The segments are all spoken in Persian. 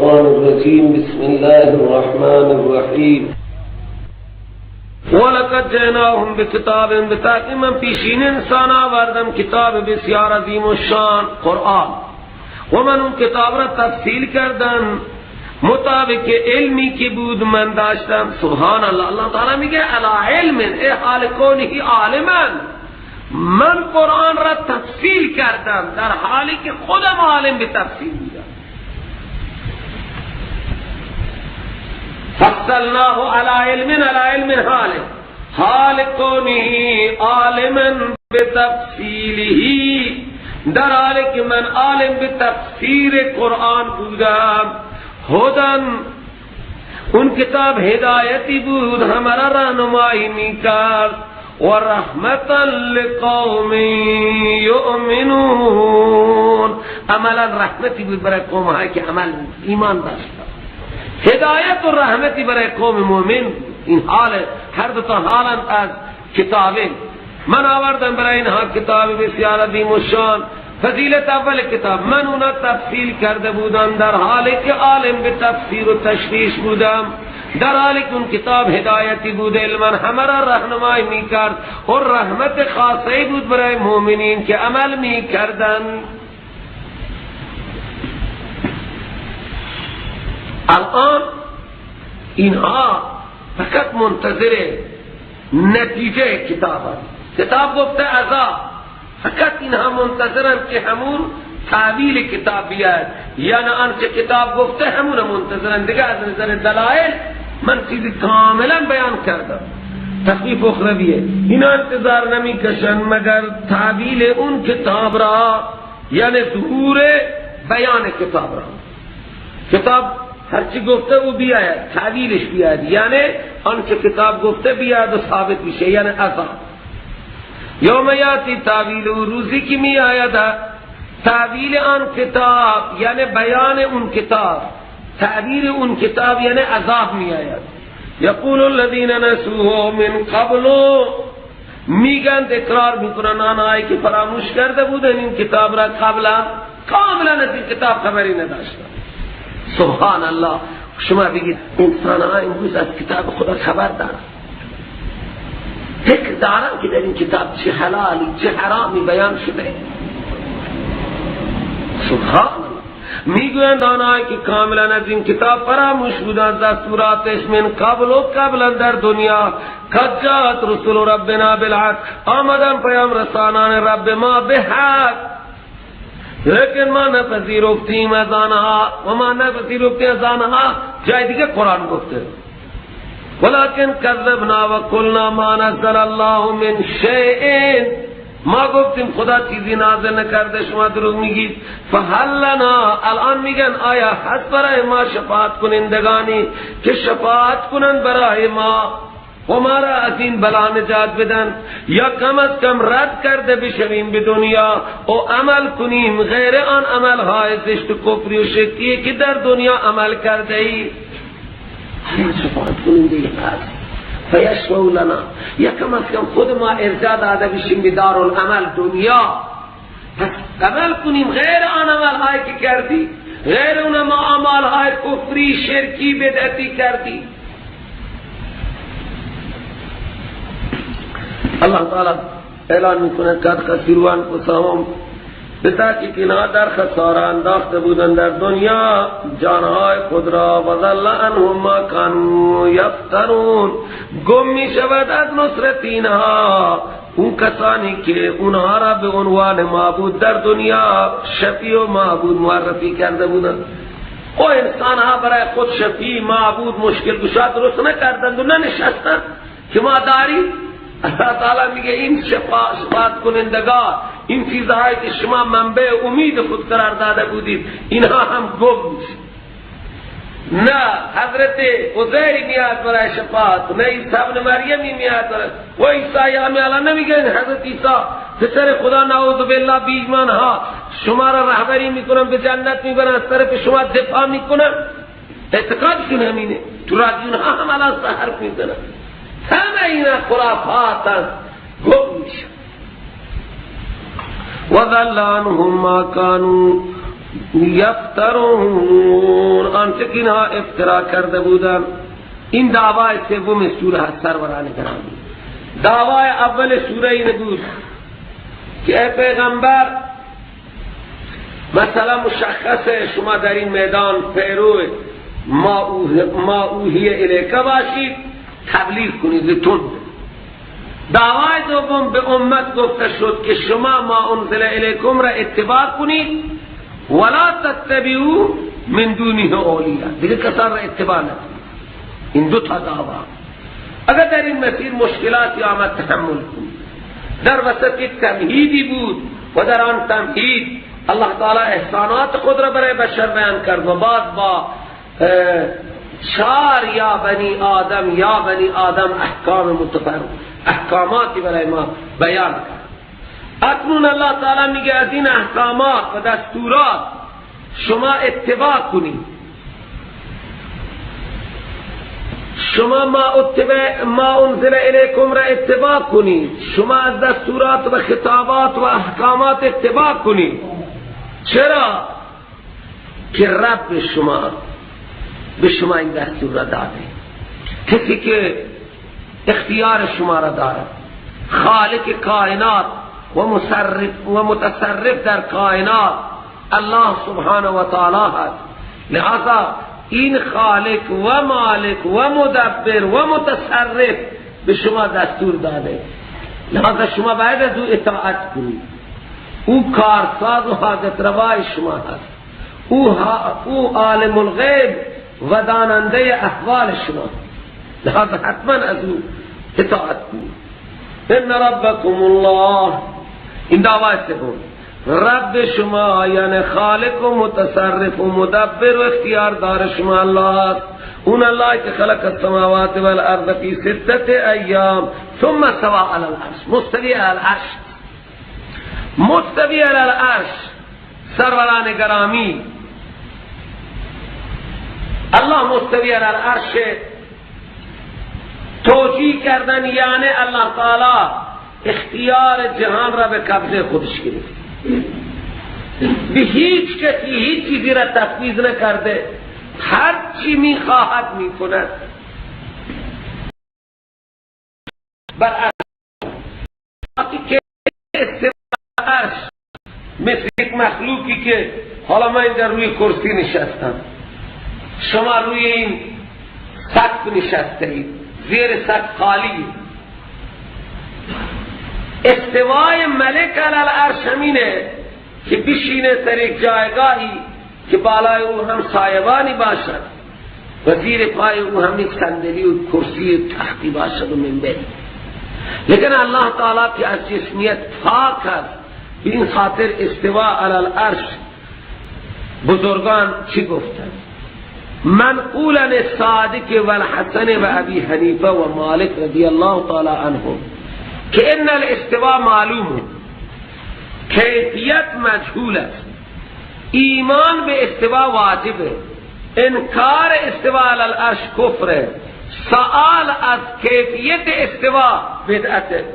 الشيطان الرجيم بسم الله الرحمن الرحيم ولقد جئناهم بكتاب بتاکہ من پیشین انسان آوردم کتاب بسیار عظیم الشان قرآن و من اون کتاب را تفصیل کردم مطابق علمی کی بود من داشتم. سبحان الله. اللہ تعالی میگه علی علم ای حال کونی عالما من قرآن را تفصیل کردم در حالی که خودم عالم به تفصیل بودم. فصلناه علی علم حال کونی عالما به تفصیله در حالی که من عالم به تفسیر قرآن بودم. هدن اون کتاب هدایتی بود ہمارا رہنمائی میکرد و رحمتا لقوم یؤمنون عملا رحمتی بود برای قوم هایی که عمل ایمان داشتن. هدایت و رحمتی برای قوم مؤمن. این حال هر دو تا حالا از کتابه من آوردم برای اینها کتاب بسیار عظیم الشان. فضیلت اول کتاب من اونا تفصیل کرده بودم در حالی که عالم به تفسیر و تشریح بودم، در حالی که اون کتاب هدایتی بود، علما همه را راهنمایی میکرد و رحمت خاصی بود برای مؤمنین که عمل میکردن. الان اینها فقط منتظر نتیجه کتاب هست. کتاب گفته عذاب، فقط اینها منتظرن که همون تعویل کتاب بیاد، یعنی آنچه کتاب گفته همون منتظرن. دیگه از نظر دلائل من چیزی کاملا بیان کردم. تخفیف اخرویه، اینا انتظار نمی کشن مگر تعویل اون کتاب را، یعنی ظهور بیان کتاب را. کتاب هرچی گفته او بیاید، تعویلش بیاید، یعنی آنچه کتاب گفته بیاد و ثابت بشه، یعنی عذاب. یوم یاتی تعویل و روزی کی می آید تعویل آن کتاب، یعنی بیان اون کتاب، تعبیر اون کتاب یعنی عذاب می آید. یقول الذین نسوه من قبل، میگن اقرار میکنن آنهایی که فراموش کرده بودن این کتاب را قبلا، کاملا از این کتاب خبری نداشتن. سبحان الله. شما بگید انسان ها امروز از کتاب خدا خبر دارن، فکر دارن که در این کتاب چه حلالی چه حرامی بیان شده. سبحان الله. میگویند آنهایی که کاملا از این کتاب فراموش بودند، دستوراتش من قبل و قبلا در دنیا، قد جاءت رسول ربنا بالحق، آمدن پیام رسانان رب ما به حق، لیکن ما نپذیرفتیم از آنها و ما نپذیرفتیم از آنها. جای دیگه قرآن گفته ولكن كذبنا وقلنا ما نزل الله من شيء، ما گفتیم خدا چیزی نازل نکرده، شما دروغ میگید. فهل لنا، الان میگن آیا هست برای ما شفاعت کنندگانی که شفاعت کنند برای ما و ما را از این بلا نجات بدن، یا کم از کم رد کرده بشویم به دنیا و عمل کنیم غیر آن عمل های زشت و کفری و شرکی که در دنیا عمل کرده ای. شفاعت کننده هست فیشفعوا لنا، یا کم از کم خود ما ارجاع داده بشیم به دارالعمل دنیا، پس عمل کنیم غیر آن عمل هایی که کردی، غیر اون اعمال های کفری شرکی بدعتی کردی. اللہ تعالی اعلان میکنه قد خسروا انفسهم، به تحقیق اینها در خساره انداخته بودند در دنیا جانهای خود را، و ضل عنهم ما کانوا یفترون، گم می شود از نصرت اینها اون کسانی که اونها را به عنوان معبود در دنیا شفیع و معبود معرفی کرده بودند. او انسان ها برای خود شفیع معبود مشکل گشا درست نکردند و ننشستند که ما داریم. اللہ تعالی میگه این شفاعت کنندگان، این چیزهایی که شما منبع امید خود قرار داده بودید، اینها هم گم میشه. نه حضرت عزیر میاد برای شفاعت، نه عیسی ابن مریمی میاد برای، و عیسی همه الان نمیگن حضرت عیسی پسر خدا نعوذ بالله بیجمان ها شما را رهبری میکنن به جنت میبرن، از طرف شما دفاع میکنن. اعتقادشون همینه. تو رادیون ها هم الان حرف میزنن. همه اینا خرافات هست، گم میشه. و ضل عنهم ما کانوا یفترون، آنچه که اینها افترا کرده بودن. این دعوای سوم سوره هست سروران گرامی. دعوای اول سوره این بود که ای پیغمبر مثلا مشخصه شما در این میدان پیرو ما اوحی الیک باشید، تبلیغ کنید تند. دعوای دوم به امت گفته شد که شما ما انزل الیکم را اتباع کنید ولا تتبعوا من دونه اولیاء، دیگه کسان را اتباع نکنید. این دو تا دعوا. اگر در این مسیر مشکلاتی آمد تحمل کنید. در وسط تمهیدی بود و در آن تمهید الله تعالی احسانات خود را برای بشر بیان کرد و بعد با چار یا بنی آدم احکام احکاماتی برای ما بیان کرد. اکنون الله تعالی میگه از این احکامات و دستورات شما اتباع کنید. شما ما انزل الیکم را اتباع کنید. شما از دستورات و خطابات و احکامات اتباع کنید. چرا؟ که رب به شما این دستور را داده. کسی که اختیار شما را دارد، خالق کائنات و متصرف در کائنات الله سبحانه و تعالی هست. لذا این خالق و مالک و مدبر و متصرف به شما دستور داده. لذا شما باید از او اطاعت کنید. او کارساز و حاجت روای شما هست. او عالم الغیب و داننده احوال شما. لذا حتما از او اطاعت کنید. ان ربکم الله، این دعوی سوم، رب شما یعنی خالق و متصرف و مدبر و اختیار دار شما الله است. اون الله که خلق السماوات والارض فی 6 ایام ثم استوى علی العرش، مستوی علی العرش. مستوی علی العرش سروران گرامی، الله مستوی علی العرش توجیه کردن یعنی الله تعالی اختیار جهان را به قبضه خودش گرفت. به هیچ کسی هیچ چیزی را تفویض نکرده، هر چی میخواهد میکند. بر وقتی که استوارش مثل یک مخلوقی که حالا من در روی کرسی نشستم، شما روی این سقف نشسته اید، زیر سقف خالی. استوای ملک علی العرش همینه که بشینه سر یک جایگاهی که بالای او هم سایبانی باشد و زیر پای او هم یک صندلی و کرسی و تختی باشد و منبری. لیکن الله تعالی که از جسمیت پاک است، به این خاطر استوا علی العرش بزرگان چی گفتند؟ منقولا صادق و الحسن و ابی حنیفه و مالک رضی الله تعالی عنهم که ان الاستواء معلوم، کیفیت مجهول است. ایمان به استواء واجبه، انکار استواء علی العرش کفره، سؤال از کیفیت استواء بدعته.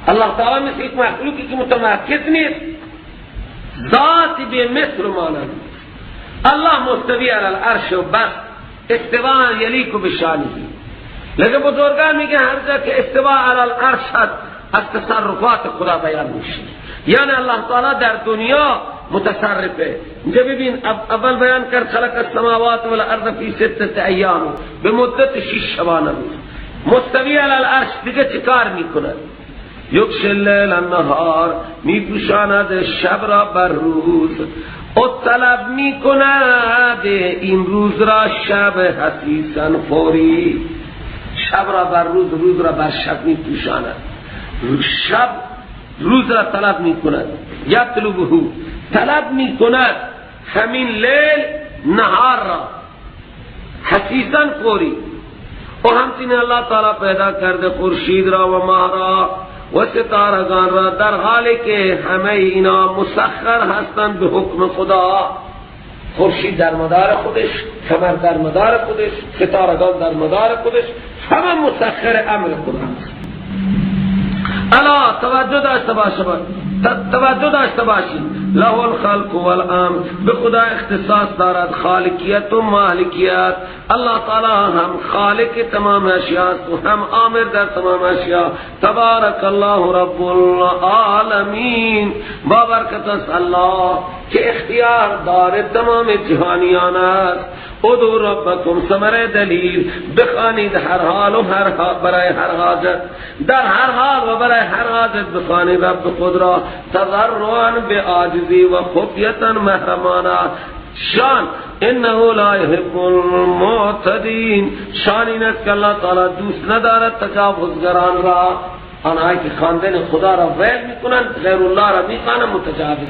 الله تعالی مثل یک مخلوقی که متمرکز نیست، ذات به مثل مانند. الله مستوی علی العرش و بس، استواء یلیک بشانه. لیکن بزرگان میگه هر جا که استواء علی العرش هست از تصرفات خدا بیان میشه، یعنی الله تعالی در دنیا متصرفه. اینجا ببین اول بیان کرد خلق السماوات والارض فی 6 ایام، به مدت 6 شبانه روز. مستوی علی العرش دیگه چیکار میکنه؟ یکشل لیل النهار، میپوشاند شب را بر روز، او طلب میکند این روز را شب حسیسا فوری. شب را بر روز، روز را بر شب میپوشاند. شب روز را طلب میکند، یطلبه، طلب میکند همین لیل نهار را حسیسا فوری. و همچنین الله تعالی پیدا کرده خورشید را و ماه را و ستارگان را در حالی که همه اینا مسخر هستند به حکم خدا. خورشید در مدار خودش، قمر در مدار خودش، ستارگان در مدار خودش، همه مسخر امر خدا. الا توجه داشته باشید، له الخلق والامر، به خدا اختصاص دارد خالقیت و مالکیت. الله تعالی هم خالق تمام اشیاء و هم آمر در تمام اشیاء. تبارک الله رب العالمین، بابرکت است الله که اختیار داره تمام جهانیان است. ادعوا ربکم، ثمره دلیل، بخوانید هر حال و هر حال برای هر حاجت، در هر حال و برای هر حاجت بخوانید رب خود را تضرعا بعاجزی و خفیتا محرمانه. شان انه لا يحب المعتدین، شان این است که الله تعالی دوست ندارد تجاوزگران را. آنهایی که خواندن خدا را ویل میکنند، غیر الله را میخوانند، متجاوز،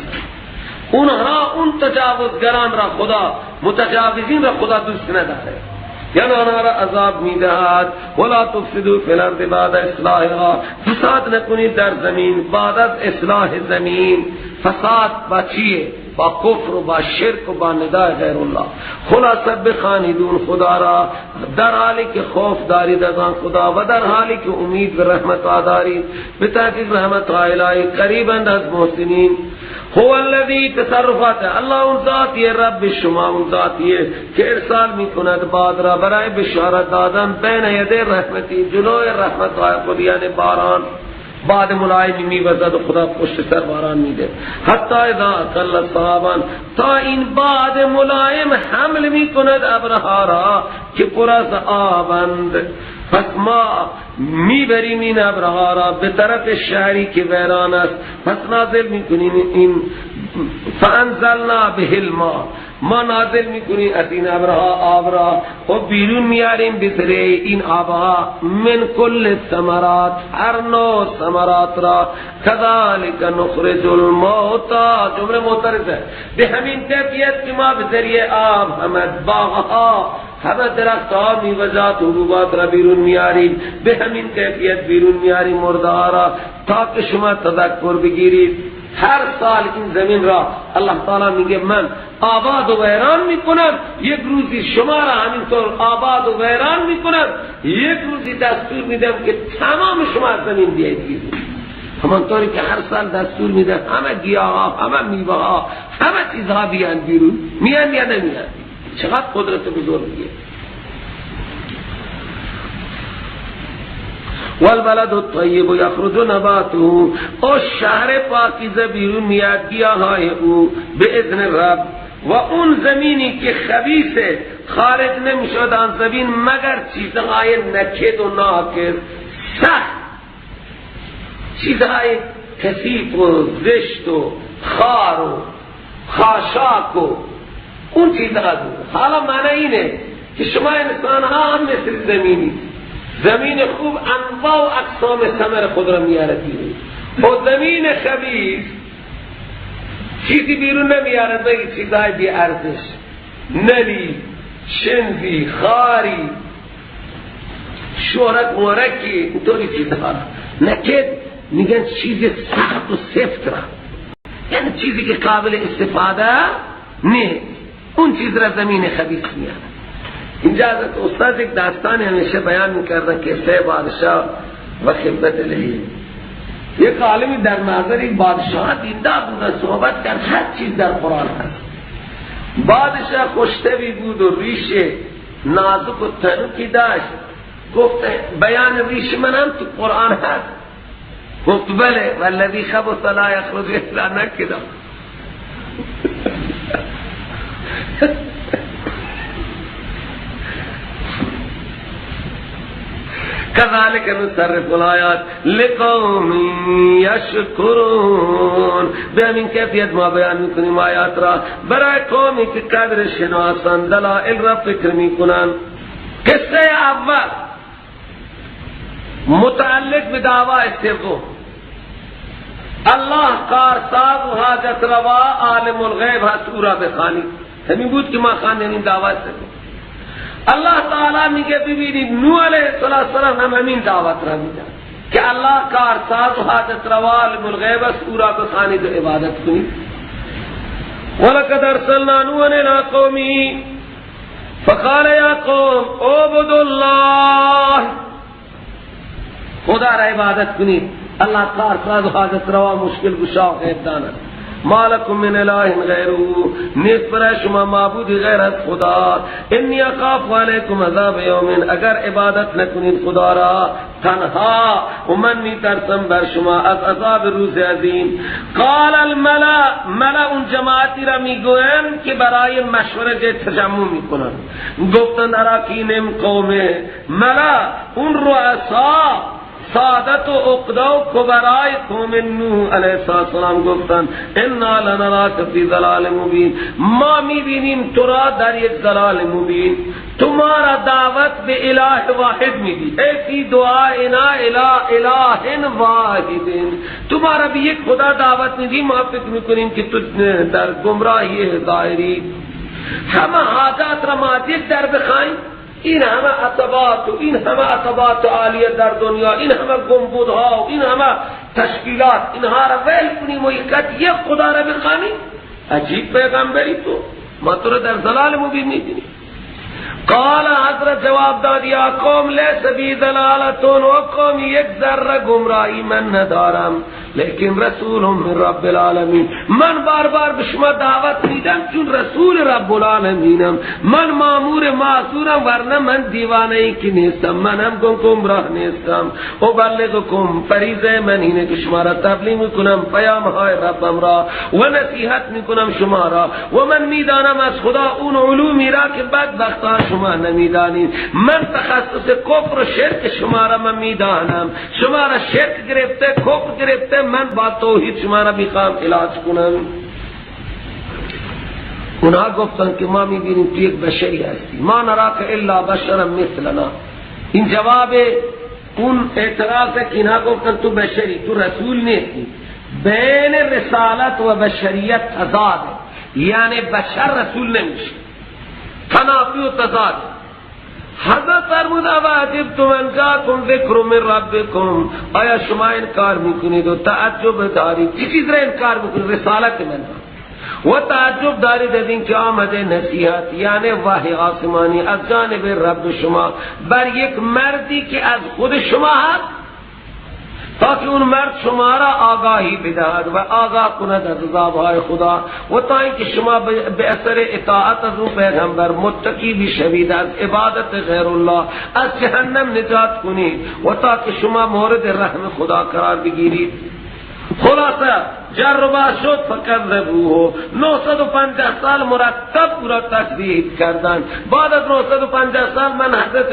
اونها اون تجاوزگران را خدا، متجاوزین را خدا دوست نداره، یعنی آنها را عذاب میدهد. ولا تفسدوا فی الارض بعد اصلاحها، فساد نکنید در زمین بعد از اصلاح زمین. فساد با چیه؟ با کفر و با شرک و با ندای غیر الله. خلاصه بخواندون خدا را در حالی که خوف دارید از آن خدا و در حالی که امید به رحمت دارید. به تحقیق رحمت الهی قریبند از محسنین. هو الذی تصرفات، الله اون ذاتیه، رب شما اون ذاتیه که ارسال میکند باد را برای بشارت دادن بین یدی رحمتی، جلوی رحمت خود، یعنی باران بعد ملائمی میوزد و خدا پشت سر باران میده. حتی اذا اقل صحابا، تا این بعد ملایم حمل میکند ابرها را که پر از آبند. پس ما میبریم این ابرها را به طرف شهری که ویران است، پس نازل میکنیم این فانزلنا به الماء، ما نازل میکنیم از این ابرها آب را و بیرون میاریم بسره این آبها من کل ثمرات، هر نوع ثمرات را. کذالک نخرج الموتا، جمله معترضه، به همین کیفیت که ما بذریعه آب همه باغها، همه درختها، میوه‌جات و حبوبات را بیرون میاریم، به همین کیفیت بیرون میاریم مرده‌ها را تا که شما تذکر بگیرید. هر سال این زمین را الله تعالی میگه من آباد و ویران میکنم، یک روزی شما را همینطور آباد و ویران میکنم، یک روزی دستور میدم که تمام شما از زمین بیایید. همانطوری که هر سال دستور میدم همه گیاها، همه میوه ها، همه چیزها بیان بیرون، میان یا نمیان. چقدر قدرت بزرگیه. والبلد الطیب یخرج نباته، او شهر پاکیزه بیرون میاد گیاهای او به اذن رب. و اون زمینی که خبیثه خارج نمیشد آن زمین مگر چیزهای نکد و ناکد، سخت چیزهای کثیف و زشت و خار و خاشاک و اون چیزها دور. حالا معنی اینه که شما انسان ها هم مثل زمینی، زمین خوب انواع و اقسام ثمر خود را میاره بیرون، و زمین خبیث چیزی بیرون نمیاره بگی چیزهای بی ارزش، نلی، شنزی، خاری، شهرت مورکی، اینطوری چیزها. نکد میگن چیز سخت و سفت را، یعنی چیزی که قابل استفاده نه، اون چیز را زمین خبیث میاره. اینجا استاد یک داستان همیشه بیان میکردن که سه بادشاه و خبرت لهی. یک عالمی در نظر این بادشاه دیندار بودن، صحبت کرد هر چیز در قرآن هست. بادشاه خوشتوی بود و ریش نازک و تنکی داشت. گفت بیان ریش من هم تو قرآن هست. گفت بله، والذی خبث لا یخرج الا نکدا. كذلك نصرف الآيات لقوم يشكرون. به همین کیفیت ما بیان میکنیم آیات را برای قومی که قدر شناسان، دلائل را فکر میکنن. قصه اول متعلق به دعوی سوم، الله کارساز و حاجت روا عالم الغیب هست، او را بخوانید. همین بود که ما خواندیم این دعوی سوم. الله تعالی میگه ببینید نوح علیه السلام هم همین دعوت را میدن که الله کارساز و حاجت روا عالم الغیب است، او را بخوانید و عبادت کنید. ولقد ارسلنا نوحا الی قومه فقال یا قوم اعبدوا الله، خدا را عبادت کنید. الله کارساز و حاجت روا، مشکل گشا و غیب داند. مالکم من اله غیره، نیست برای شما معبود غیر از خدا. انی اخاف علیکم عذاب یوم، اگر عبادت نکنید خدا را تنها، و من میترسم بر شما از عذاب روز عظیم. قال الملأ اون جماعتی را میگویند که برای مشوره تجمع میکنن، گفتن اراکینم قومه، ملأ اون رؤسا سادت و اقدا و کبرای قوم نوح علیه السلام گفتن انا لنراک فی ضلال مبین، ما میبینیم تو را در یک ضلال مبین، تمہارا دعوت به الہ واحد میدی، ایسی دعائنا الہ واحد، تمہارا بھی یک خدا دعوت میدی، ما فکر میکنیم که تو در گمراهی ظاهری. همه حاجات را مادید در بخواهیم، این همه عصبات و این همه عصبات عالیه در دنیا، این همه گنبدها و این همه تشکیلات، اینها را ویل کنیم و یک خدا را بخوانیم؟ عجیب پیغمبری تو، ما تو را در ضلال مبین می‌بینیم. قال حضرت جواب داد یا قوم لیس بی ضلالتون، و قوم یک ذره گمراهی من ندارم، لیکن رسول من رب العالمین، من بار بار به شما دعوت میدم چون رسول رب العالمینم، من مامور معصورم، ورنه من دیوانه ای که نیستم، منم گمراه نیستم. و بلغکم، فریضه من اینه که شما را تبلیغ میکنم پیام های ربم را و نصیحت میکنم شما را، و من میدانم از خدا اون علومی را که بدبختان شما نمیدانید. من تخصص کفر و شرک شما را من میدانم، شما را شرک گرفته، کفر گرفته، من با توحید شما را میخوام علاج کنم. اونها گفتن که ما میبینیم تو یک بشری هستی، ما نراک الا بشرا مثلنا. این جواب اون اعتراض ہے کہ اینها گفتن تو بشری، تو رسول نیستی. بین رسالت و بشریت تضاد ہے، یعنی بشر رسول نمیشه، تنافی و تضاد. حضرت فرمود اواجبتم ان جاءکم ذکر من ربکم، آیا شما انکار میکنید و تعجب دارید؟ چی چیز را انکار میکنید؟ رسالت من و تعجب دارید از این که آمده نصیحت، یعنی وحی آسمانی از جانب رب شما بر یک مردی که از خود شما هست، تاکہ اون مرد شما را آگاهی بدهد و آگاه کند از عذابهای خدا، و تا اینکه شما به اثر اطاعت از اون پیغمبر متقی بشوید از عبادت غیر الله، از جهنم نجات کنید و تا که شما مورد رحم خدا قرار بگیرید. خلاصه جر و بحث شد فکذبوه، 950 سال مرتب پورا تکذیب کردن. بعد از 950 سال من حضرت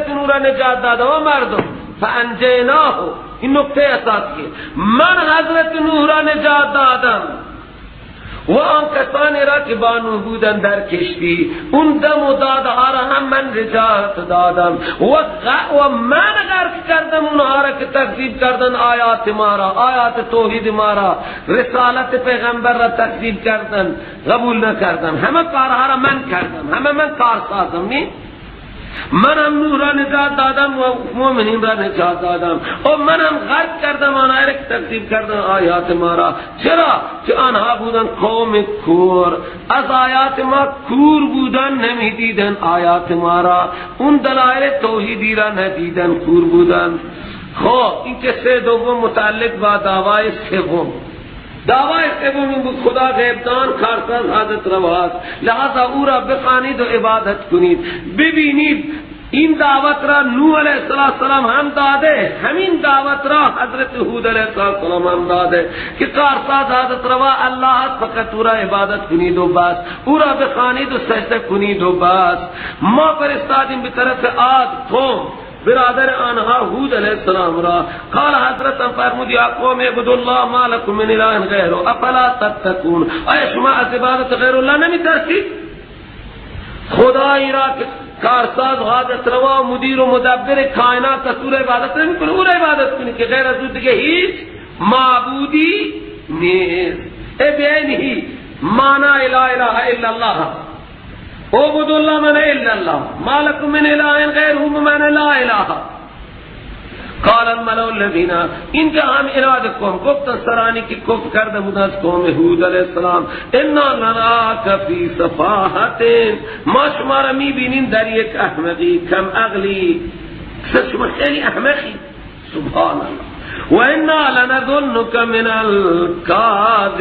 نوح را نجات دادم و مردم فانجیناه. این نکته اساسیه، من حضرت نوح را نجات دادم و آن کسانی را که با نوح بودن در کشتی، اون دم و دادها را هم من نجات دادم و من غرق کردم اونها را که تکذیب کردن آیات ما را، آیات توحید ما را، رسالت پیغمبر را تکذیب کردن، قبول نکردن. همه کارها را من کردم، همه من کارسازم. نی من هم نوح را نجات دادم و مومنین را نجات دادم، و من هم غرق کردم آنها را که تکذیب کردن آیات ما را. چرا؟ که آنها بودن قوم کور، از آیات ما کور بودن، نمیدیدن آیات ما را، اون دلائل توحیدی را ندیدن، کور بودن. خب این قصه دوم متعلق با دعوای سوم. دعوای سوم این بود خدا غیبدان کارساز حضرت رواست، لہذا او را بخوانید و عبادت کنید. ببینید این دعوت را نوح علیہ السلام هم داده، همین دعوت را حضرت هود علیہ السلام هم داده که کارساز حضرت روا اللہ است، فقط او را عبادت کنید و بس، او را بخوانید و سجده کنید و بس. ما فرستادیم به طرف عاد قوم، برادر آنها هود علیہ السلام را. قال حضرت فرمود یا قوم اعبدوا الله ما لكم من اله غیره افلا تتقون، آیا شما از عبادت غیر الله نمی ترسید؟ خدایی را که کارساز حاجت روا و مدیر و مدبر کائنات است، او را عبادت نمی کنی؟ او را عبادت کنی که غیر از او دیگه هیچ معبودی نیست. ابینه معنی لا اله الا الله، اعبدوا الله من الا الله ما لكم من اله غیره من لا اله. قال الملأ الذین، اینجا هم اراد قوم گفتن سرانی که کفر کرده بود از قوم هود علیہ السلام، انا لنراک فی صفاحت، ما شما را میبینیم در یک احمقی، کم عقلی، شما خیلی احمقی، سبحان الله. و انا لنظنک من الکاذبین،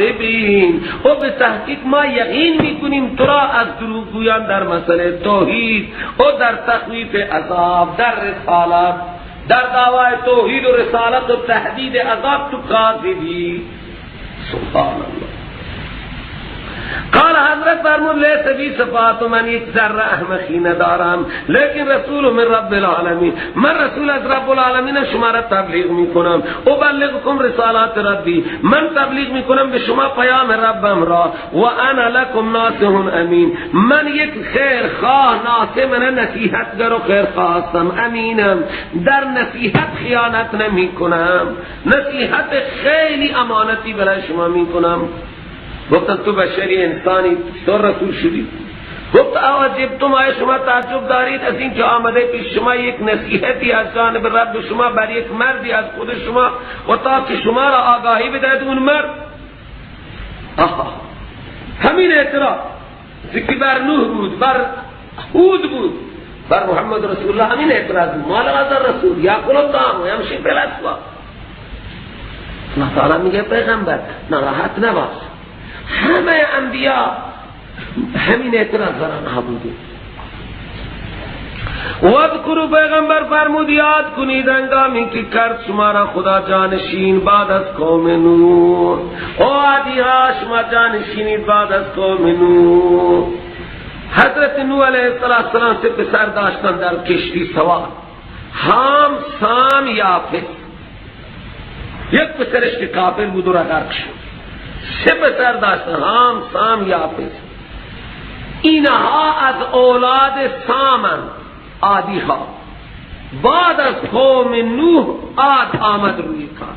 و به تحقیق ما یقین میکنیم تو را از دروغگویان در مسئله توحید و در تخویف عذاب، در رسالت، در دعوای توحید و رسالت و تهدید عذاب تو کاذبی. سبحان الله. قال حضرت فرمود لیس بی صفات، من یک ذره احمقی ندارم، لیکن رسول من رب العالمین، من رسول از رب العالمین شما را تبلیغ میکنم. ابلغکم رسالات ربی، من تبلیغ میکنم به شما پیام ربم را. و انا لکم ناصح امین، من یک خیر خواه ناصح، من نصیحتگر و خیر خواه هستم، امینم، در نصیحت خیانت نمی کنم، نصیحت خیلی امانتی برای شما میکنم. گفتن تو بشری انسانی تو رسول شدی؟ گفت عجب، تم آیا شما تعجب دارید از این که آمده پیش شما یک نصیحتی از جانب رب شما بر یک مردی از خود شما و تا که شما را آگاهی بدهد اون مرد؟ همین اعتراف که بر نوح بود، بر هود بود، بر محمد رسول الله همین اعتراض بود. مال هذا رسول یاکل الطعام و یمشی فی الاسواق. اللہ تعالی میگه پیغمبر ناراحت نباش، همه انبیاء همین اعتراض دارن بوده. و اذکروا، پیغمبر فرمود یاد کنید هنگامی که کرد شما را خدا جانشین بعد از قوم نوح. او عادی ها شما جانشینید بعد از قوم نوح. حضرت نوح علیه السلام سے پسر داشتن در کشتی سوار، حام، سام، یافت. یک پسرش که کافر بود و را غرق شد. سه پسر داشتن، حام، سام، یافت. اینها از اولاد سامن، عادی ها. بعد از قوم نوح عاد آمد روی کار،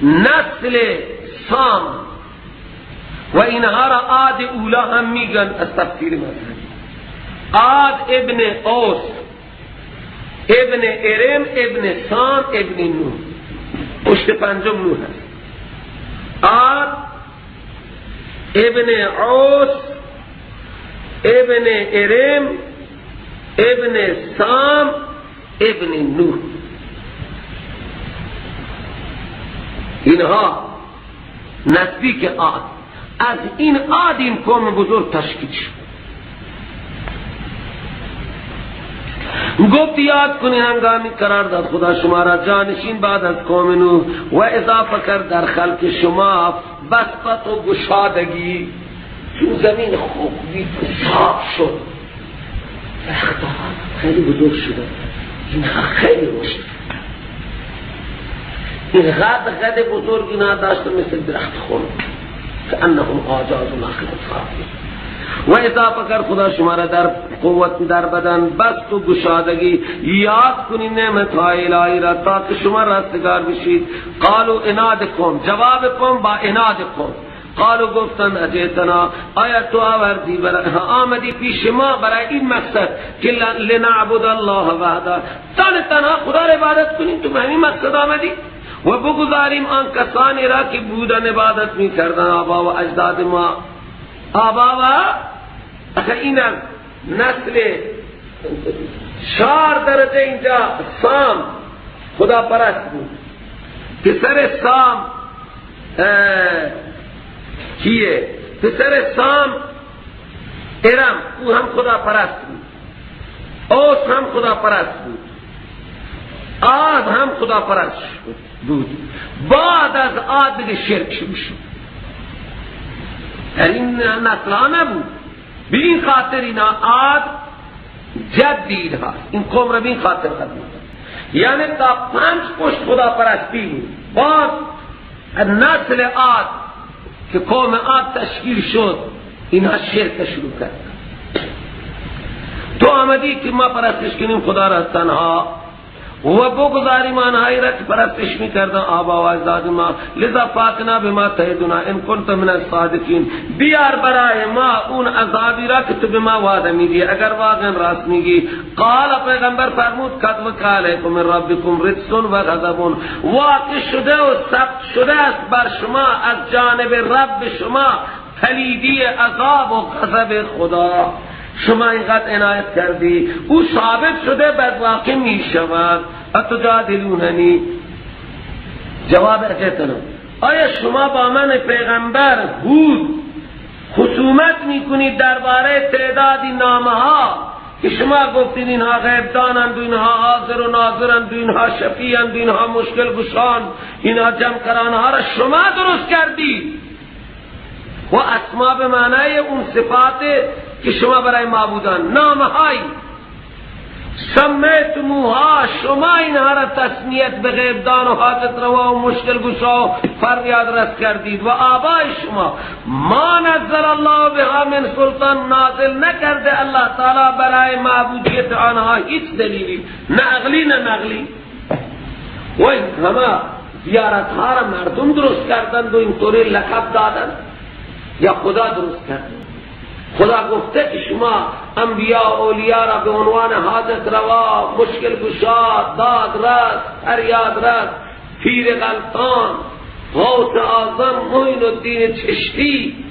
نسل سام و اینها را عاد اولا هم میگن از تفسیر مذهبی. عاد ابن اوس، ابن ارم، ابن سام، ابن نوح، پشت پنجم نوح هست. عاد ابن اوس، ابن ارم، ابن سام، ابن نوح. اینها نزدیک عاد. از این عاد این قوم بزرگ تشکیل شد. گفت یاد کنی هنگامی قرار داد خدا شما را جانشین بعد از قوم نوح و اضافه کرد در خلق شما بسطت و گشادگی. چون زمین خوبی صاف شد، درختها خیلی بزرگ شده، اینها خیلی رشد، این قد بزرگی نداشته مثل درخت خون که انهم آجاز و نخل صافی. و اضافه کرد خدا شما را در قوت در بدن بسط و گشادگی. یاد کنید نعمتهای الهی را تا که شما رستگار بشید. قالوا انادکم، جواب کن با انادکم. قالوا گفتند اجئتنا، آیا تو آوردی آمدی پیش ما برای این مقصد که لنعبد الله وحده، تنها خدا را عبادت کنیم؟ تو همین مقصد آمدی؟ و بگذاریم آن کسانی را که بودن عبادت می کردن آبا و اجداد ما. آبا و اخه اینم نسل 4 درجه اینجا سام خدا پرست بود. پسر سام کیه؟ پسر سام ارم، او هم خدا پرست بود. اوس هم خدا پرست بود. عاد هم خدا پرست بود. بعد از عاد دیگه شرک شروع شد. در این نسل ها نبود. به این خاطر اینا عاد جدید هست. این قوم را به این خاطر قدیم، یعنی تا 5 پشت خدا پرستی بود. بعد نسل عاد که قوم عاد تشکیل شد، اینها شرک شروع کرد. تو آمدی که ما پرستش کنیم خدا را تنها و بگذاریم آنهایی را که پرستش میکردن آبا و اجداد ما. لذا فاتنا بما تعدنا ان کنت من الصادقین، بیار برای ما اون عذابی را که تو به ما وعده میدی اگر واقعا راست میگی. قال، پیغمبر فرمود قد وقع علیکم من ربکم رجس و غضب، واقع شده و ثبت شده است بر شما از جانب رب شما پلیدی عذاب و غضب خدا. شما اینقدر عنایت کردی، او ثابت شده بعد واقع می شود. اتجادلوننی، جواب ارجعتنا، آیا شما با من پیغمبر هود خصومت میکنید درباره تعدادی نامها که شما گفتید اینها غیب دانند و اینها حاضر و ناظرند و اینها شفیعند و اینها مشکل گشان، اینها جمع کرانها را شما درست کردید و اسما به معنای اون صفات که شما برای معبودان نامهایی سمیتموها، شما اینها را تسمیت به غیب دان و حاجت روا و مشکل گشا و فریاد رس کردید و آبای شما ما نزل الله بها من سلطان، نازل نکرده الله تعالی برای معبودیت آنها هیچ دلیلی، نه عقلی نه نقلی. و این همه زیارتها را مردم درست کردند و اینطوری لقب دادند یا خدا درست کردند؟ خدا گفته که شما انبیاء و اولیاء را به عنوان حاجت روا، مشکل گشا، داد رس، فریاد رس، پیر غلطان، غوث اعظم، معین الدین چشتی،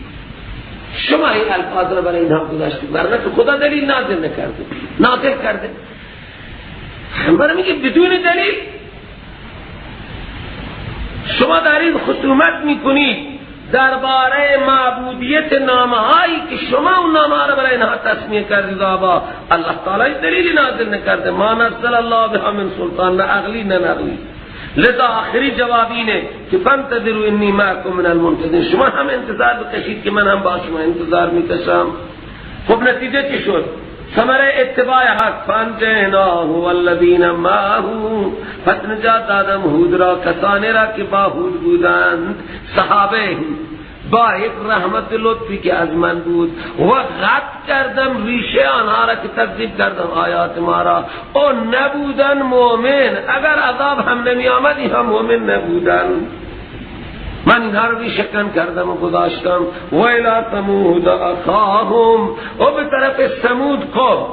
شما این الفاظ را برای اینها گذاشتید، ورنه که خدا دلیل نازل نکرده، نازل کرده. برای میگه بدون دلیل شما دارید خصومت میکنید درباره معبودیت نامهایی که شما اون نامه را برای اینها تسمیه کردید. آبا الله تعالی دلیلی نازل نکرده، ما نزل الله بها من سلطان، نه عقلی نه نقلی. لذا آخری جواب اینه که فانتظروا انی معکم من المنتظرین، شما هم انتظار بکشید که من هم با شما انتظار میکشم. خب نتیجه چی شد؟ ثمره اتباع حق، فانجیناه والذین معه، پس نجات دادم هود را، کسانی را که با هود بودند، صحابه، با یک رحمت لطفی که از من بود، و قطع کردم ریشه آنها را که تکذیب کردم آیات ما را، او نبودن مومن. اگر عذاب هم نمی آمد اینها مومن نبودن. من اینها رو ریشه‌کن کردم و گذاشتم. و الی ثمود اخاهم، و به طرف ثمود قوم،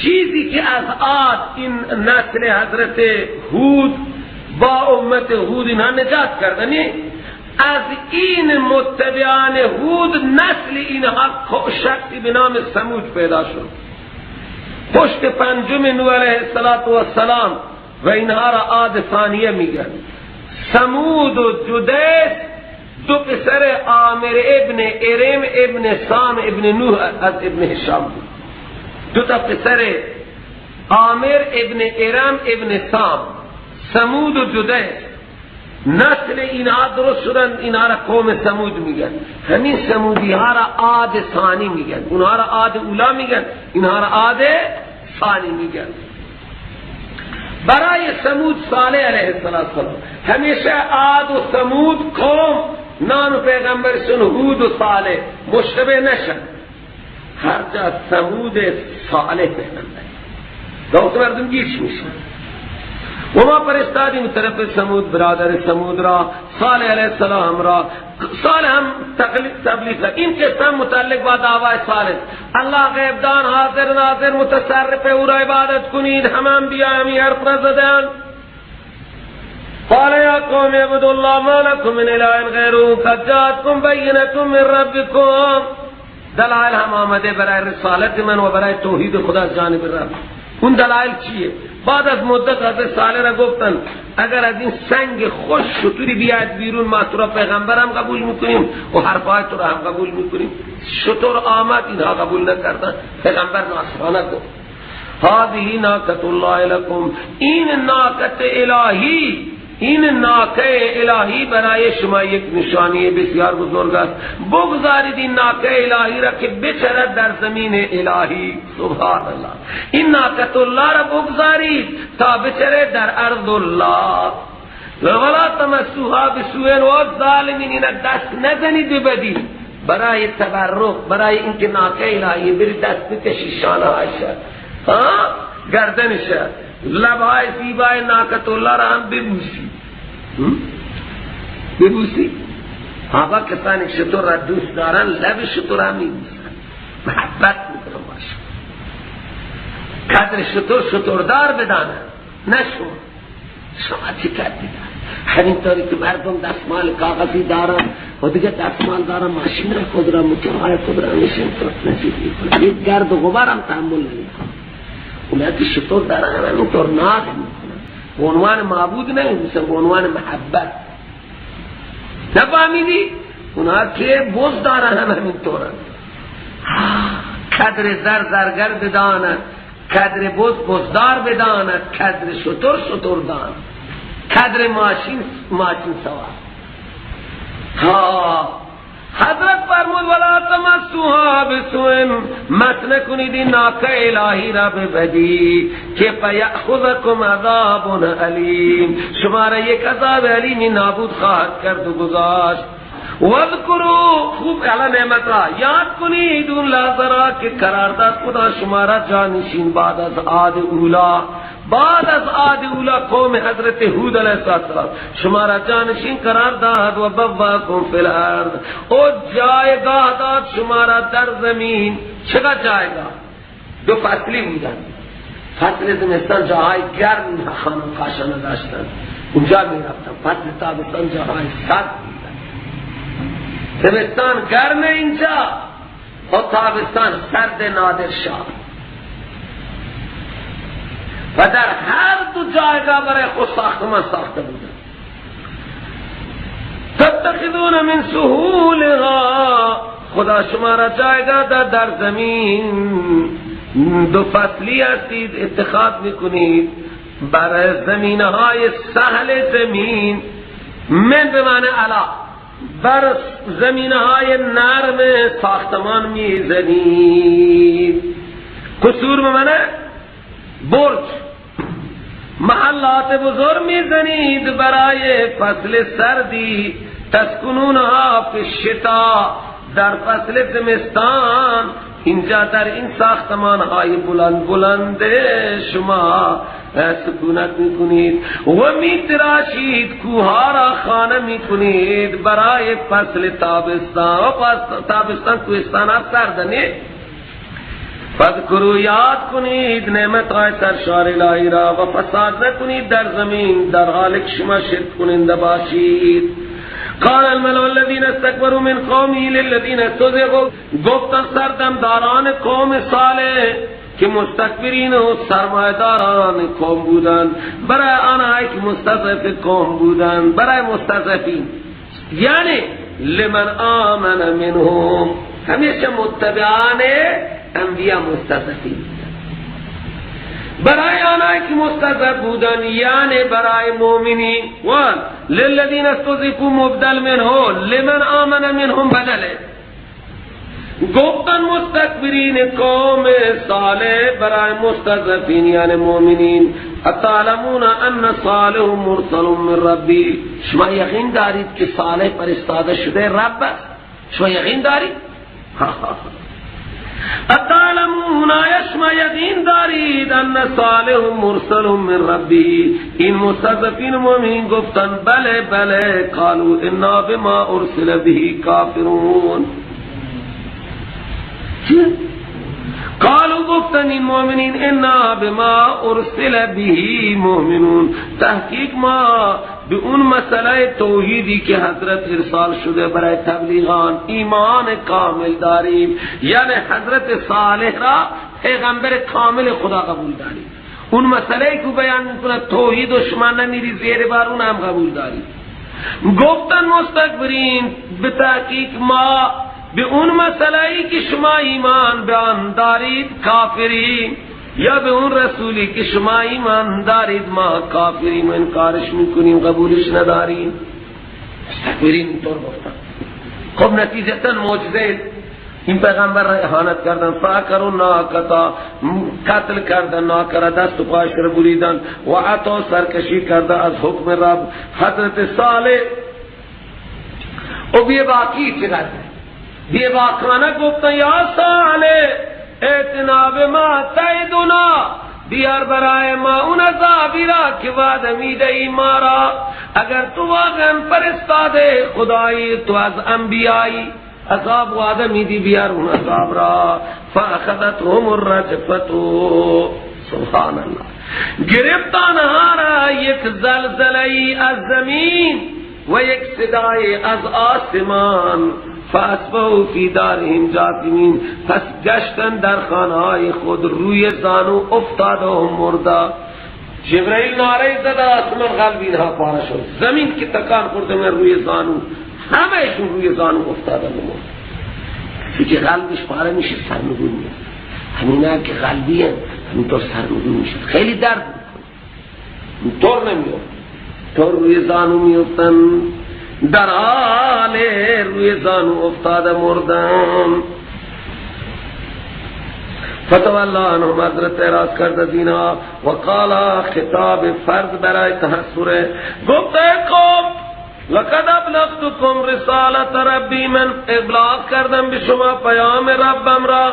چیزی که از عاد این نسل حضرت هود با امت هود اینها نجات کردنی، از این متبعان هود نسل اینها شخصی به نام ثمود پیدا شد. پشت پنجم نوح علیه السلام و اینها را عاد ثانیه میگن. ثمود و جدیس دو پسر عامر ابن ارم ابن سام ابن نوح از ابن هشام بود. دو تا پسر عامر ابن ارم ابن سام، ثمود و جدیس، نسل اینها درست شدن، اینها را قوم ثمود میگن. همین ثمودی ها را عاد ثانی میگن، اونها را عاد اولا میگن، اینها را عاد ثانی میگن. برای ثمود صالح علیه السلام همیشه عاد و ثمود قوم نام پیغمبرشون هود و صالح مشتبه نشن. هر جا ثمود صالح پیغمبر دوست مردم گیش میشن. و ما فرستادیم طرف ثمود برادر ثمود را، صالح علیه السلام را. صالح هم تبلیغ کرد. این قسم متعلق با دعوای صالح، الله غیب دان، حاضر ناظر، متصرف، او را عبادت کنید، همه انبیاء همی حرف را زدند. قال یا قوم اعبدوا الله ما لكم من اله غیره قد جاءتكم بینة من ربكم. دلائل هم آمده برای رسالت من و برای توحید خدا از جانب رب. اون دلائل چیه؟ بعد از مدت حضرت صالح را گفتن اگر از این سنگ خوش شطوری بیاد بیرون ما تو را پیغمبر هم قبول میکنیم و حرفای تو را هم قبول میکنیم. شطور آمد، اینها قبول نکردن. پیغمبر ناصحانه گفت هذه ناقة الله لكم، این ناقة الهی، این ناقه الهی برای شما یک نشانی بسیار بزرگ است. بگذارید این ناقه الهی را که بچرد در زمین الهی. سبحان الله. این ناقه الله را بگذارید تا بچرد در ارض الله. ولا تمسوها بسوء و ظالمین، این دست نزنید ببدی. برای تبرک، برای اینکه ناقه الهی بری دست بکشی شانهایش، گردنش، لبهای زیبای ناقه الله را هم ببوسی. ببوسی. آقا کسانی شطور را دوست دارن لب شطور هم میبوسن، محبت میکنن باشه. قدر شطور شطوردار بدانن، نه شما چی کردید؟ همینطوری که مردم دستمال کاغذی دارن و دیگه دستمال دارن ماشین خود را موتورهای خود را نشین تو نصیب میکنن، یک گرد و غبار هم تحمل نمیکنن. اونا که شطور دارن همینطور ناز میکنن، به عنوان معبود نمیدونن، به عنوان محبت. نفهمیدی؟ اونا که بوز دارن همینطورن. قدر زرگر بداند، قدر بزدار بداند، قدر شطور داند، قدر ماشین سوار. حضرت فرمود ولا تمسوها بسوء، مس نکنید این ناکه الهی را به بدی که فیأخذکم عذاب علیم، شما را یک عذاب علیمی نابود خواهد کرد و گذاشت. وذکروا، خوب اعلی نعمت را یاد کنید، اون لحظه را که قرار داد خدا شما را جانشین بعد از عاد اولا، قوم حضرت هود علیه السلام شما را جانشین قرار داد و بواکم فی الارض، او جایگاه داد شما را در زمین. چقدر جایگاه؟ 2 فصلی بودن. فصل زمستان جاهای گرم خانم کاشانه داشتن، اونجا می رفتن. فصل تابستان جاهای سرد بودن. زمستان گرم اینجا و تابستان سرد نادرشاه. و در هر دو جایگاه برای خود ساختمان ساخته بودن. تتخذون من سهولها، خدا شما را جایگاه داد در زمین. 2 فصلی هستید، اتخاذ میکنید برای زمینهای سهل زمین. من به معنی علا، بر زمینهای نرم ساختمان میزنید. قصور به معنی برج، محلات بزرگ میزنید برای فصل سردی. تسکنونها فی الشتاء، در فصل زمستان اینجا در این ساختمان های بلند شما سکونت میکنید و میتراشید کوها را خانه میکنید برای فصل تابستان. و تابستان کوهستان ها سردنه. فذکروا، یاد کنید نعمت های سرشار الهی را و فساد نکنید در زمین در حالی که شما شرک کننده باشید. قال الملأ الذين استكبروا من قومه للذين استضعفوا، گفتن سردمداران قوم صالح که مستکبرین و سرمایه‌داران قوم بودند برای آنهایی که مستضعف قوم بودند، برای مستضعفین، یعنی لمن آمن منهم، همیشه متبعان انبیاء مستضعفین، برای آنهایی که مستضعف بودن، یعنی برای مؤمنین. و للذین استضعفوا مبدل منه، لمن آمن منهم بدله. گفتن مستکبرین قوم صالح برای مستضعفین یعنی مؤمنین. اتعلمون ان صالح مرسل من ربی، شما یقین دارید که صالح فرستاده شده رب است؟ شما یقین دارید؟ اتعلمون، شما یقین دارید ان صالح مرسل من ربی؟ این مستضعفین مؤمنین گفتن بله. قالوا انا بما ارسل به کافرون. قالوا گفتن این مؤمنین انا بما ارسل به مؤمنون، تحقیق ما به اون مسئله توحیدی که حضرت ارسال شده برای تبلیغان ایمان کامل داریم. یعنی حضرت صالح را پیغمبر کامل خدا قبول داریم. اون مسئله که بیان میکنه توحید و شما نمیری زیر بار، اون هم قبول داریم. گفتن مستکبرین به تحقیق ما به اون مسئله‌ای که شما ایمان به آن دارید کافرین، یا به اون رسولی که شما ایمان دارید ما کافرین و انکارش میکنیم، قبولش نداریم. مستکبرین اینطور گفتن. خب نتیجتا معجزه این پیغمبر را اهانت کردن، فاکرون ناکتا، قتل کردن، ناکر دست و پاش را بریدن و عطا سرکشی کرده از حکم رب. حضرت صالح و بی باقی چقدر بی باقانه گفتن یا صالح ائتنا بما تعدنا، بیار برای ما اون عذابی را که وعده میدهی ما را. اگر تو واقعا فرستاده خدایی، تو از انبیایی، عذاب وعده میدی، بیار اون عذاب را. فاخذتهم الرجفة، سبحان الله. گرفت آنها را یک زلزله‌ای از زمین و یک صدای از آسمان. فاصبحوا فی دارهم جاثمین، پس گشتن در خانه‌های خود روی زانو افتاده و مرده. جبرائیل نعره زد، آسمان قلب اینها پاره شد، زمین که تکان خورده من روی زانو، همهشون روی زانو افتاده و مرده. که قلبش پاره میشه سرنگون میاد، همینا که قلبی هم همینطور سرنگون میشه، خیلی درد میکنه، اینطور نمیاد، طور روی زانو میفتن، در حال روی زانو افتاده مردن. فتوالله عنهم، حضرت اعراض کرده دینا و قالا، خطاب فرض برای تحسره، گفت ای قوم لقد ابلغتکم رسالت ربی، من ابلاغ کردم به شما پیام ربم را،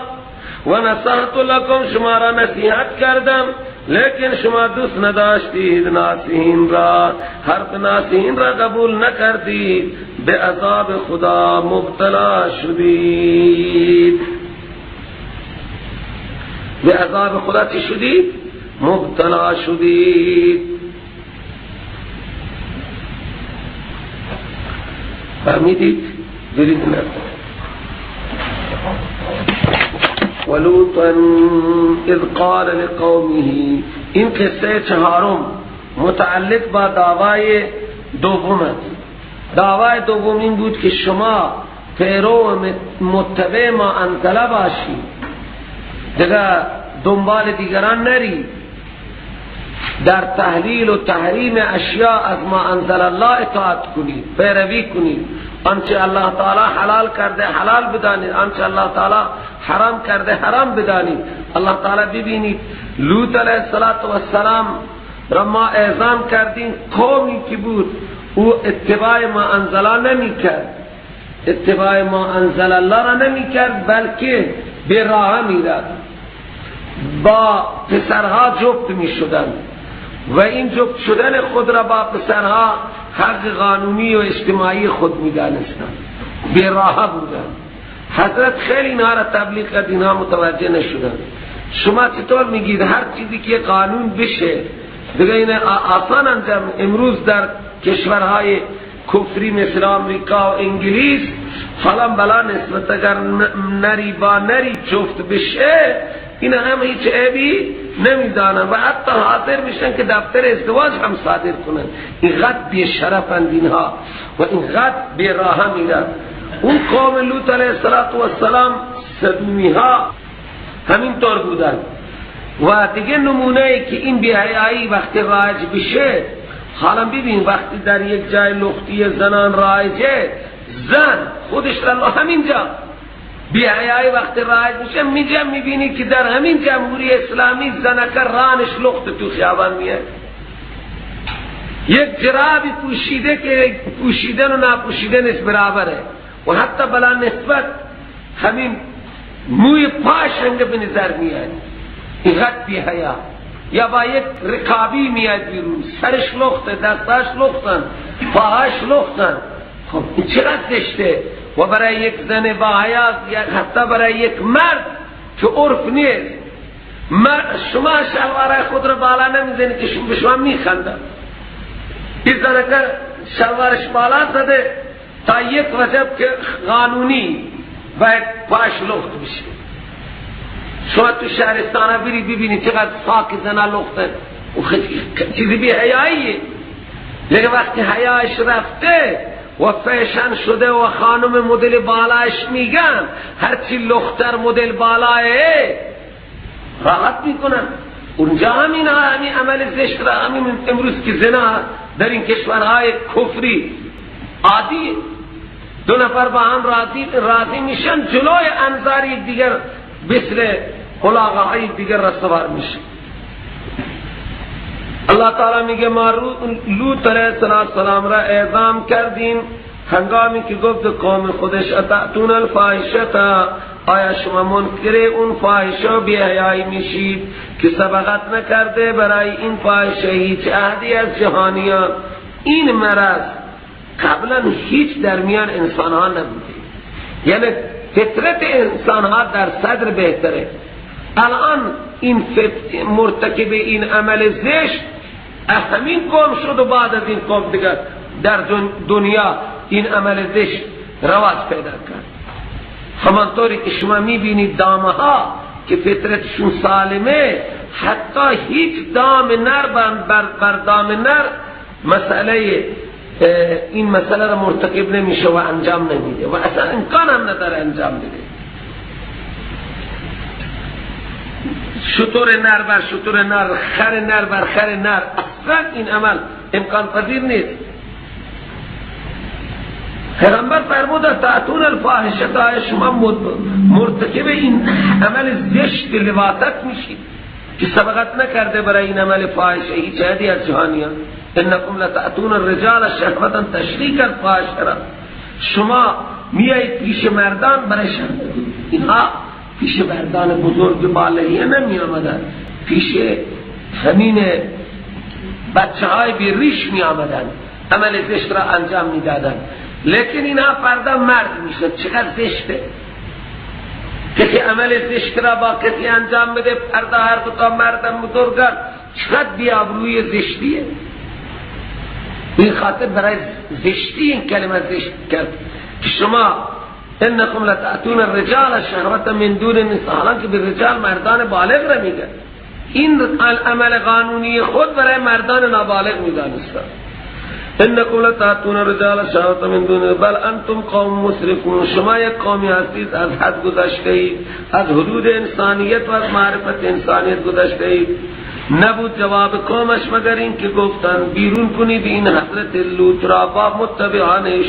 و نصحت لکم، شما را نصیحت کردم، لیکن شما دوست نداشتید ناصحین را، حرف ناصحین را قبول نکردید، به عذاب خدا مبتلا شدید. به عذاب خدا چی شدید؟ مبتلا شدید. فهمیدید؟ برید نرد. ولوطا اذ قال لقومه، این قصه چهارم متعلق با دعوای دوم است. دعوای دوم این بود که شما پیرو متبع ما انزل باشید، دیگه دنبال دیگران نری، در تحلیل و تحریم اشیاء از ما انزل الله اطاعت کنید، پیروی کنید، آنچه الله تعالی حلال کرده حلال بدانید، آنچه الله تعالی حرام کرده حرام بدانید. الله تعالی ببینید لوط علیه السلام را ما اعزام کردیم، قومی که بود او اتباع ما انزل الله نمی کرد، اتباع ما انزل الله را نمی کرد، بلکه به راه می رفت، با پسرها جفت می شدن و این جفت شدن خود را با پسرها حق قانونی و اجتماعی خود می دانستن، به راه بودن. حضرت خیلی اینا را تبلیغ کرد، اینها متوجه نشدن. شما چطور میگید هر چیزی که قانون بشه دیگه این آسان انجام؟ امروز در کشورهای کفری مثل آمریکا و انگلیس حالا بلا نسبت اگر نری با نری جفت بشه این هم هیچ عیبی نمیدانن و حتی حاضر میشن که دفتر ازدواج هم صادر کنن. اینقدر بی شرفند اینها و اینقدر بی راه میرن. اون قوم لوط علیه السلام صدومی ها همین طور بودن و دیگه نمونه ای که این بی‌حیایی وقتی رایج بشه، حالا ببین وقتی در یک جای لختی زنان رایجه، زن خودش را همینجا بی‌حیایی وقتی رایج میشه، میجم میبینی که در همین جمهوری اسلامی زنکر رانش لخت تو خیابان میاد، یک جرابی پوشیده که پوشیدن و نپوشیدنش برابره و حتی بلا نسبت همین موی پاش هم به نظر میاد. اینقدر بی‌حیا. یا با یک رکابی میاد بیرون، سرش لخته، دستاش لختن، پاهاش لختن. خب این چقدر زشته. و برای یک زن با حیا یا حتی برای یک مرد که عرف نیست، شما شلوار خود را بالا نمیزنید که به شما میخندن. این زنکر شلوارش بالا زده تا یک وجب که قانونی باید پاش لخت بشه. شما تو شهرستانه برید ببینید چقدر ساک زنه لختن و چیزی بی حیاییه. لیکن وقتی حیایش رفته و فیشن شده و خانم مدل بالایش میگن هرچی لختر مدل بالایه راحت میکنن. اونجا همین عمل زشت را همین امروز که زنا در این کشورهای کفری عادی، دو نفر با هم راضی میشن، جلوی انظار یک دیگر مثل خلاقه های دیگر را سوار میشه. الله تعالی میگه ما لوط علیه السلام را اعزام کردیم هنگامی که گفت قوم خودش اتأتون الفاحشة، آیا شما منکر اون فاحشه و بی‌حیایی میشید که سبقت نکرده برای این فاحشه هیچ عهدی از جهانیان. این مرض قبلا هیچ در میان انسان ها نبوده، یعنی فطرت انسان ها در صدر بهتره. الان این مرتکب این عمل زشت همین قوم شد و بعد از این قوم دیگر در دنیا این عمل زشت رواج پیدا کرد. همانطوری که شما میبینید دامه ها که فطرتشون سالمه حتی هیچ دام نر بر دام نر مسئله این مسئله را مرتکب نمیشه و انجام نمیده و اصلا امکان هم نداره انجام بده. شتر نر بر شتر نر، خر نر بر خر نر، اصلا این عمل امکان پذیر نیست. پیغمبر فرموده تأتون الفاحشه، شما مرتکب این عمل زشت لواطت میشید که سبقت نکرده برای این عمل فاحشه هیچ عادی از جهانیان. انکم لتأتون الرجال شهوتا تشریک الفاحشه، شما میایید پیش مردان برای شهوت. اینها پیش مردان بزرگ بالغیه نمی آمدن، پیش همین بچه های بیریش می آمدن، عمل زشت را انجام می دادن. لیکن اینها فردا مرد می شد. چقدر زشته کسی عمل زشت را با کسی انجام بده، فردا هر دو تا مردم بزرگان، چقدر بیابروی زشتیه. این خاطر برای زشتی این کلمه زشت کرد که شما انکم لتأتون الرجال شهوة من دون النساء، حالانکه به رجال مردان بالغ را میگه. این عمل قانونی خود برای مردان نابالغ میدانست. انکم لتأتون الرجال شهوة من دون بل انتم قوم مسرفون، شما یک قومی هستید از حد گذشته اید، از حدود انسانیت و از معرفت انسانیت گذشته اید. نبود جواب قومش مگر این که گفتن بیرون کنید این حضرت لوط را با متبعانش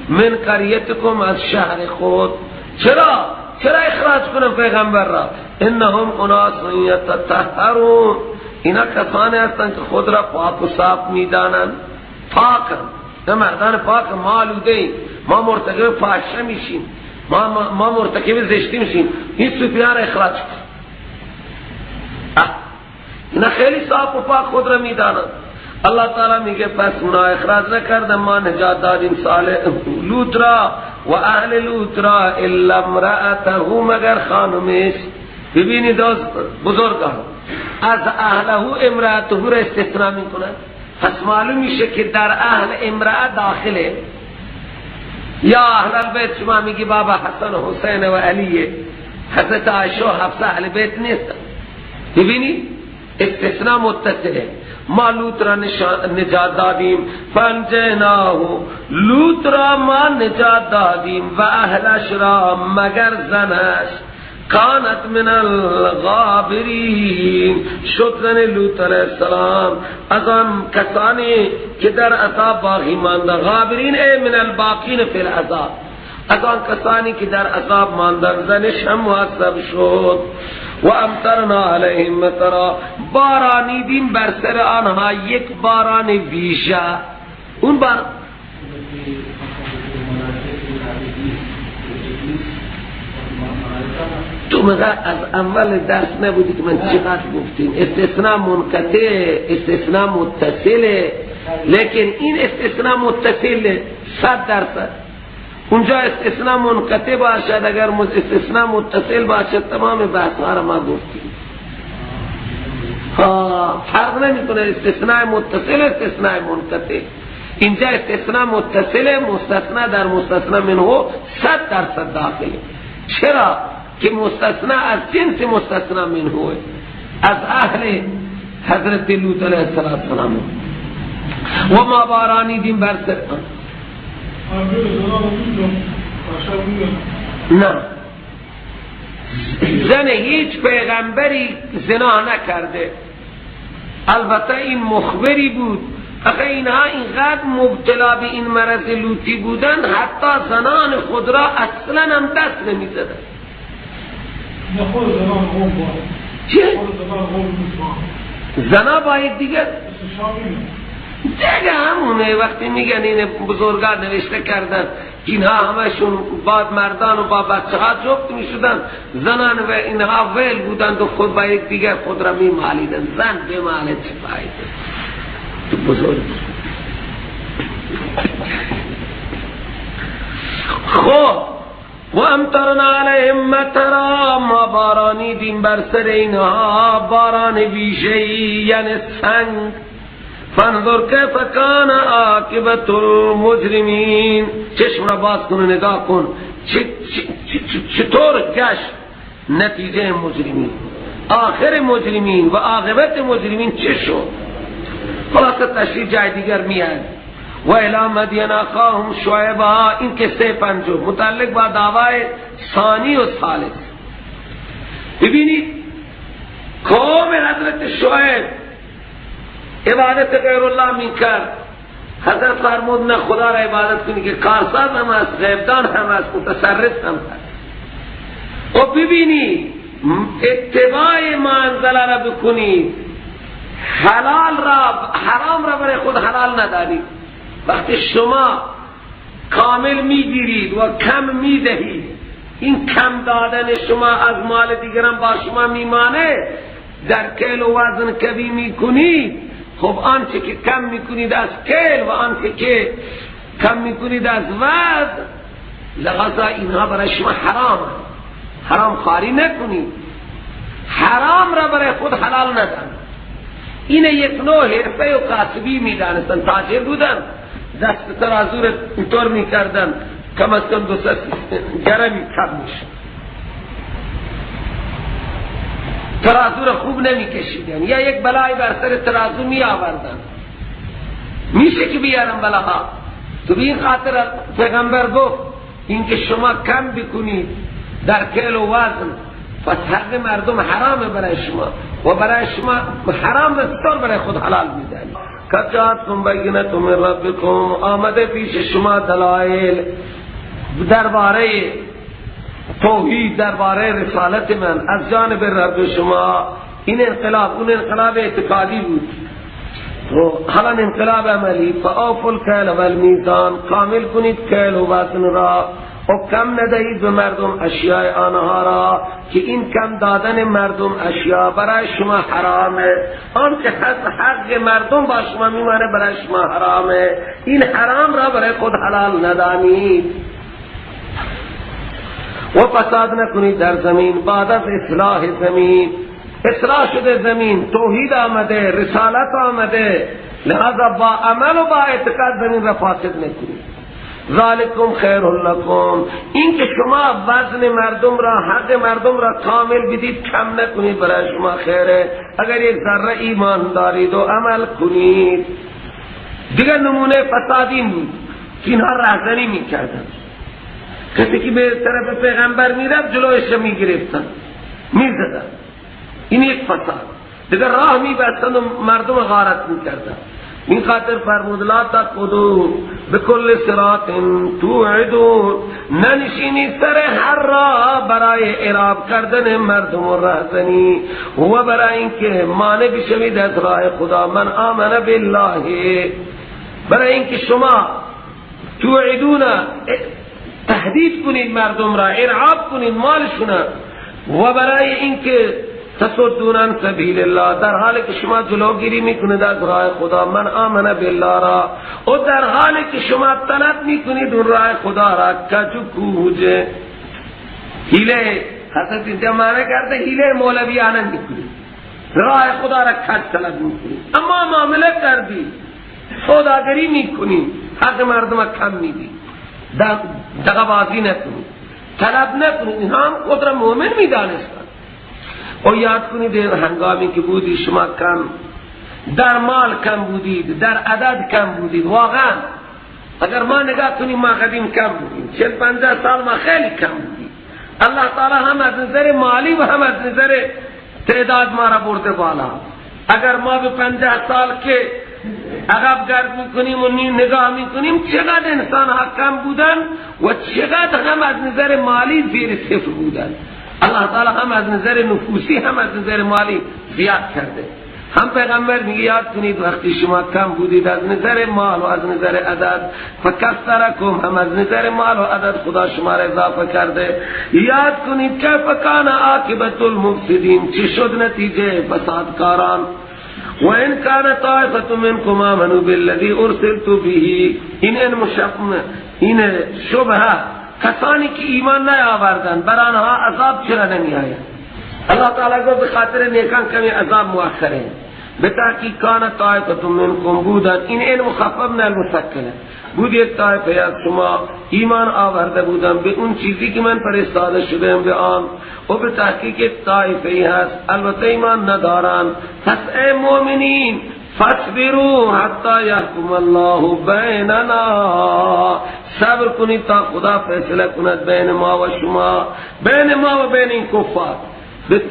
من قریتکم، از شهر خود. چرا اخراج کنم پیغمبر را؟ انهم اناس یتطهرون، اینا کسانی هستند که خود را پاک و صاف میدانند. پاکن، نه مردان پاک، ما آلوده ایم، ما مرتکب فاحشه میشیم، ما مرتکب زشتی میشیم. این صوفیان را اخراج کن. اینا خیلی صاف و پاک خود را میدانند. الله تعالی میگه پس اونا اخراج نکردن، ما نجات دادیم صالح لوط را و اهل لوط را الا امرأته، مگر خانمش. ببینید از بزرگان از اهله امرأته را استثناء میکنند. پس معلوم میشه که در اهل امرأه داخله. یا اهل بیت شما میگی بابا حسن و حسین و علیه، حضرت عایشه و حفصه اهل بیت نیستن. ببینید استثناء متصله. ما لوط را نجات دادیم، فانجیناه، لوط را ما نجات دادیم و اهلش را مگر زنش، کانت من الغابرین، شد زن لوط علیہ السلام از آن کسانی که در عذاب باقی مانده. غابرین ای من الباقین فی العذاب، از آن کسانی که در عذاب ماندن. زنش هم محسب شد. و امطرنا علیهم مطرا، بارانیدیم بر سر آنها یک باران ویژه. اون بار تو مگه از اول درس نبودی که من چقدر گفتیم استثناء منقطع، استثناء متصل، لیکن این استثناء متصل 100%. اونجا استثناء منقطع باشد، اگر استثناء متصل باشد تمام بحث ها را ما گفتیم. فرق نمی کنه استثناء متصل استثناء منقطع. اینجا استثناء متصل، مستثنا در مستثنا منه 100% داخله. چرا؟ که مستثنا از جنس مستثنا منه، از اهل حضرت لوط علیه السلام. و ما بارانیدیم بر سر نه، زن هیچ پیغمبری زنا نکرده. البته این مخبری بود. اخه اینها اینقدر مبتلا به این مرض لوطی بودن حتی زنان خود را اصلا هم دست نمی زدن. چه؟ زنا باید دیگر همونه. وقتی میگن این بزرگان نوشته کردن اینها همشون بعد مردان و با بچه ها جفت میشدن، زنان و اینها ویل بودند و خود با یک دیگر خود را میمالیدن. زن بماله چه فایده؟ تو بزرگ خب و امطرنا علیهم مطرا، ما بارانیدیم بر سر اینها باران ویژه‌ای یعنی سنگ. فانظر کیف کان عاقبت المجرمین، چشم را باز کن و نگاه کن چطور گشت نتیجه مجرمین، آخر مجرمین و عاقبت مجرمین چه شد. خلاصه تشریح جای دیگر میاد. و الی مدین اخاهم شعیبا، این قصه پنجم متعلق با دعوای ثانی و ثالث. ببینید قوم حضرت شعیب عبادت غیر الله میکرد. حضرت فرمود نه، خدا را عبادت کنی که کارساز هم هست، غیبدان هم هست، متصرف هم هست. و ببینید اتباع ما انزل را بکنید، حلال را حرام را برای خود حلال ندارید. وقتی شما کامل میگیرید و کم میدهید، این کم دادن شما از مال دیگران با شما میمانه، در کیل و وزن کمی میکنید. خب آنچه که کم میکنید از کیل و آنچه که کم میکنید از وزن، لغذا اینها برای شما حرام خواری نکنید، حرام را برای خود حلال ندن. این یک نوع حرفه و کاسبی میدانستن. تاجر بودن، دست ترازو را اینطور میکردن، کم از کم 200 گرمی کم میشه، ترازو را خوب نمیکشیدن، یا یک بلای بر سر ترازو می آوردن. میشه که بیارن بلاها. تو به این خاطر پیغمبر گفت اینکه شما کم بکنید در کیل و وزن، پس حق مردم حرامه برای شما و برای شما حرام رستور برای خود حلال میدن. کجاتکم بینت من ربکم، آمده پیش شما دلائل درباره توحید، درباره رسالت من از جانب رب شما. این انقلاب اون انقلاب اعتقادی بود، حالا انقلاب عملی. فاوفوا الکیل والمیزان، کامل کنید کیل و وزن را و کم ندهید به مردم اشیاء آنها را، که این کم دادن مردم اشیاء برای شما حرامه. آن که حق مردم با شما میمانه برای شما حرامه. این حرام را برای خود حلال ندانید. و فساد نکنید در زمین بعد از اصلاح زمین. اصلاح شده زمین، توحید آمده، رسالت آمده، لہذا با عمل و با اعتقاد زمین را فاسد نکنید. ذالکم خیر لکم، این که شما وزن مردم را، حق مردم را کامل بدید، کم نکنید، برای شما خیره. اگر یک ذره ایمان دارید و عمل کنید. دیگر نمونه فسادی بود که اینها رهزنی میکردن. کسی که به طرف پیغمبر میرفت جلوش میگرفتن، میزدن. این یک فساد. دیگر راه میبستن و مردم غارت میکردن. این خاطر فرمود لا تقعدوا بكل صراط توعدون، ننشینی سر هر راه برای اعراب کردن مردم و رهزنی و برای اینکه مانع بشوید از راه خدا. من آمن بالله، برای اینکه شما توعدون تهدید کنید مردم را، ارعاب کنید مالشون، و برای اینکه تصدون عن سبیل الله، در حالی که شما جلوگیری میکنید از راه خدا. من آمن بالله را، و در حالی که شما طلب میکنید اون راه خدا را. کجو کوجه حیله، حضرت اینجا معنی کرده حیله مولویانه میکنید، راه خدا را کج طلب میکنید. اما معامله کردی، سوداگری میکنید، حق مردم کم میدید، دغابازی نکنید، طلب نکنید. اینها هم خود را مؤمن میدانستند. و یاد کنید هنگامی که بودی شما کم در مال کم بودید، در عدد کم بودید. واقعا اگر ما نگاه کنیم ما قدیم کم بودیم، 40-50 سال ما خیلی کم بودیم. الله تعالی هم از نظر مالی و هم از نظر تعداد ما را برده بالا. اگر ما به 50 سال که عقب گرد میکنیم و نگاه میکنیم چقدر انسان ها کم بودن و چقدر هم از نظر مالی زیر صفر بودن. الله تعالی هم از نظر نفوسی هم از نظر مالی زیاد کرده. هم پیغمبر میگه یاد کنید وقتی شما کم بودید از نظر مال و از نظر عدد، فکثرکم، هم از نظر مال و عدد خدا شما را اضافه کرده. یاد کنید که فکان عاقبت المفسدین، چه شد نتیجه فسادکاران. و ان کان طائفه منکم آمنوا بالذی ارسلت به، این شبهه کسانی که ایمان نیاوردند بر آنها عذاب چرا نمی آید؟ اللہ تعالی گفت بخاطر نیکان کمی عذاب مؤخر ہے. به تحقیق کان طائفة منکم بودن، این علم مخفف نه المسکنه، بود یک طایفه از شما ایمان آورده بودن به اون چیزی که من فرستاده شدم به آن، و به تحقیق یک طایفه ای هست البته ایمان ندارن. پس ای مؤمنین فاصبروا حتی یحکم الله بیننا، صبر کنید تا خدا فیصله کند بین ما و شما، بین ما و بین این کفار.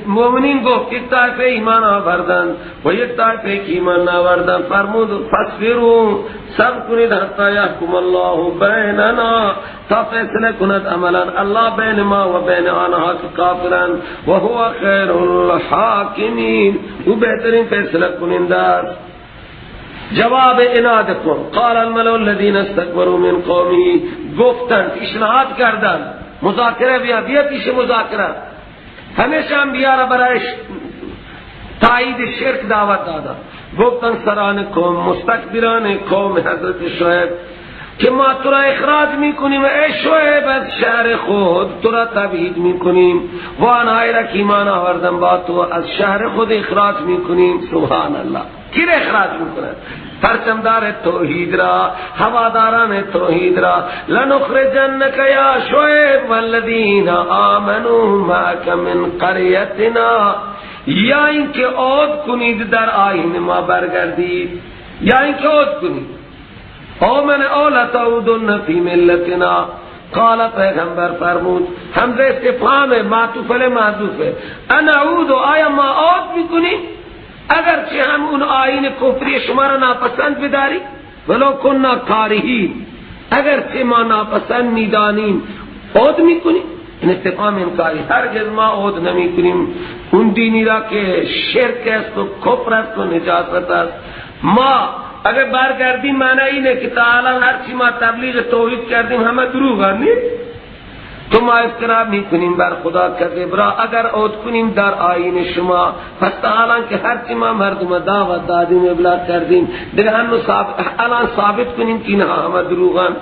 مومنین گفت یک طایفه ایمان آوردن و یک طایفه که ایمان نآوردن، فرمود فاصبروا، صبر کنید حتی یحکم الله بیننا، تا فیصله کند عملا الله بین ما و بین آنها که کافرند، و هو خیر الحاکمین، او بهترین فیصله کننده است. جواب عنادکم قال الملأ الذین استکبروا من قومه، گفتند پیشنهاد کردند مذاکره بیا پیش مذاکره. ہمیشہ انبیاء را برای تایید شرک دعوت دادا. گفتن سران قوم مستکبران قوم حضرت شعیب که ما تو را اخراج میکنیم ای شعیب از شهر خود، تو را تبعید میکنیم و آنهایی را که ایمان آوردن با تو از شهر خود اخراج میکنیم. سبحان الله، کی را اخراج میکنن؟ پرچمدار توحید را، هواداران توحید را. لنخرجنک یا شعیب والذین آمنوا معک من قریتنا، یا اینکه عود کنید در آیین ما برگردید، یا اینکه عود کنید. او من اولا تعودن فی ملتنا، قال پیغمبر فرمود حمزه استفهام معطوف لمحذوف، انا اعود، آیا ما عود میکنیم اگرچه هم اون آیین کفری شما را ناپسند بداری، ولو کننا کارهین، اگرچه ما ناپسند میدانیم عود میکنیم. این استفهام انکاری، هرگز ما عود نمیکنیم اون دینی را که شرک است و کفر است و نجاست است. ما اگر برگردیم معنی اینه که تعالی هرچی ما تبلیغ توحید کردیم همه دروغ نیست، تو ما افترا میکنیم بر خدا کذب را اگر عود کنیم در آیین شما. پس تعالی که هرچی ما مردم دعوت دادیم ابلاغ کردیم دیگه الان ثابت کنیم که اینها همه دروغن.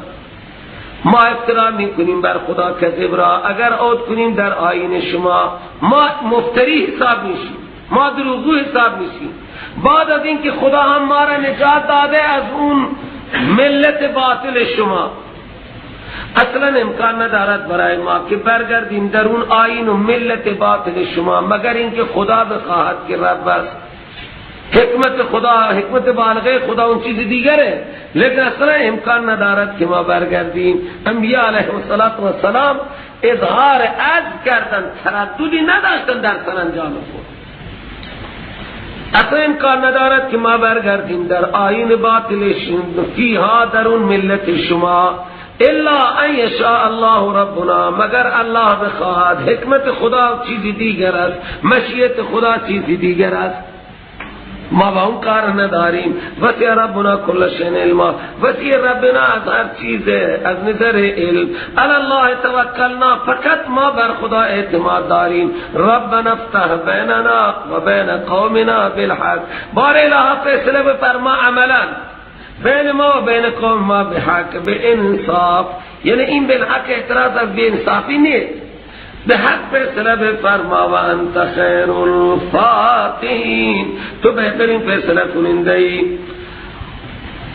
ما افترا میکنیم بر خدا کذب را اگر عود کنیم در آیین شما. ما مفتری حساب میشیم، ما دروغگو حساب میشیم بعد از اینکه خدا هم ما را نجات داده از اون ملت باطل شما. اصلا امکان ندارد برای ما که برگردیم در اون آیین و ملت باطل شما مگر اینکه خدا بخواهد که رب است. حکمت خدا، حکمت بالغه خدا اون چیز دیگره، لیکن اصلا امکان ندارد که ما برگردیم. انبیاء علیه السلام اظهار عجز کردن، ترددی نداشتن در سرانجام خود. اصلا امکان ندارد که ما برگردیم در آیین باطل فیها در اون ملت شما، الا ان یشاء الله ربنا، مگر الله بخواهد. حکمت خدا چیزی دیگر است، مشیت خدا چیزی دیگر است، ما با اون کار نداریم. وسیع ربنا کل شیء علما، وسیع ربنا از هر چیز از نظر علم. علی الله توکلنا، فقط ما بر خدا اعتماد داریم. ربنا افتح بیننا و بین قومنا بالحق، بار الہ فیصله بفرما عملا بین ما و بین قوم ما بحق، به انصاف. یعنی این بالحق اعتراض از بی انصافی نیست، به حق فیصله بفرما و انت خیر الفاتحین، تو بهترین فیصله کننده ای.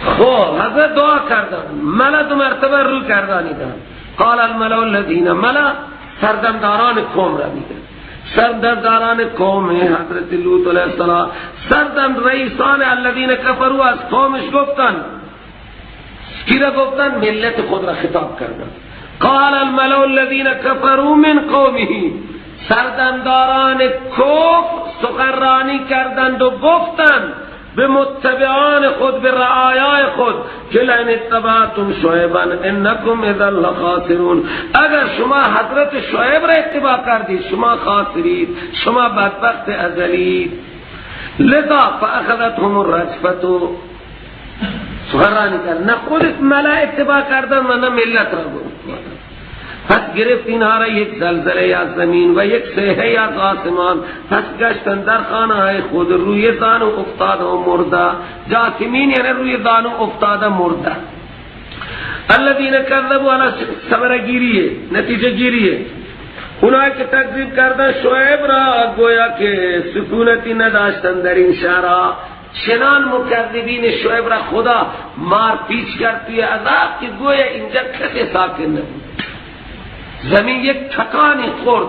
خب حضرت دعا کردن، ملا دو مرتبه رو کردانیدن. قال الملأ الذین، ملا سردمداران قوم را میگن، سردمداران قوم حضرت لوط علیه السلام، سردم رئیسان الذین کفروا از قومش گفتن، کی را گفتن؟ ملت خود را خطاب کردن. قال الملأ الذین کفروا من قومه، سردمداران کفر سخنرانی کردند و گفتند به متبعان خود، به رعایای خود که لئن اتبعتم شعیبا انکم اذا لخاسرون، اگر شما حضرت شعیب را اتباع کردید شما خاسرید، شما بدبخت ازلید. لذا فاخذتهم الرجفة، سخنرانی کرد، نه خود ملا اتباع کردن و نه ملت را بود. پس گرفت اینها را یک زلزله از زمین و یک صیحه از آسمان، پس گشتن در خانه خود، روی زانو افتاده و مرده. جاثمین یعنی روی زانو افتاده مرده. الذین کذبوا علی ثمره گیریه، نتیجه گیریه. اونایی که تکذیب کردن شعیب را گویا که سکونتی نداشتن در این شهرها، چنان مکذبین شعیب را خدا مار پیچ کرد توی عذاب که گویا اینجا کسی ساکن نبود. زمین یک تکانی خورد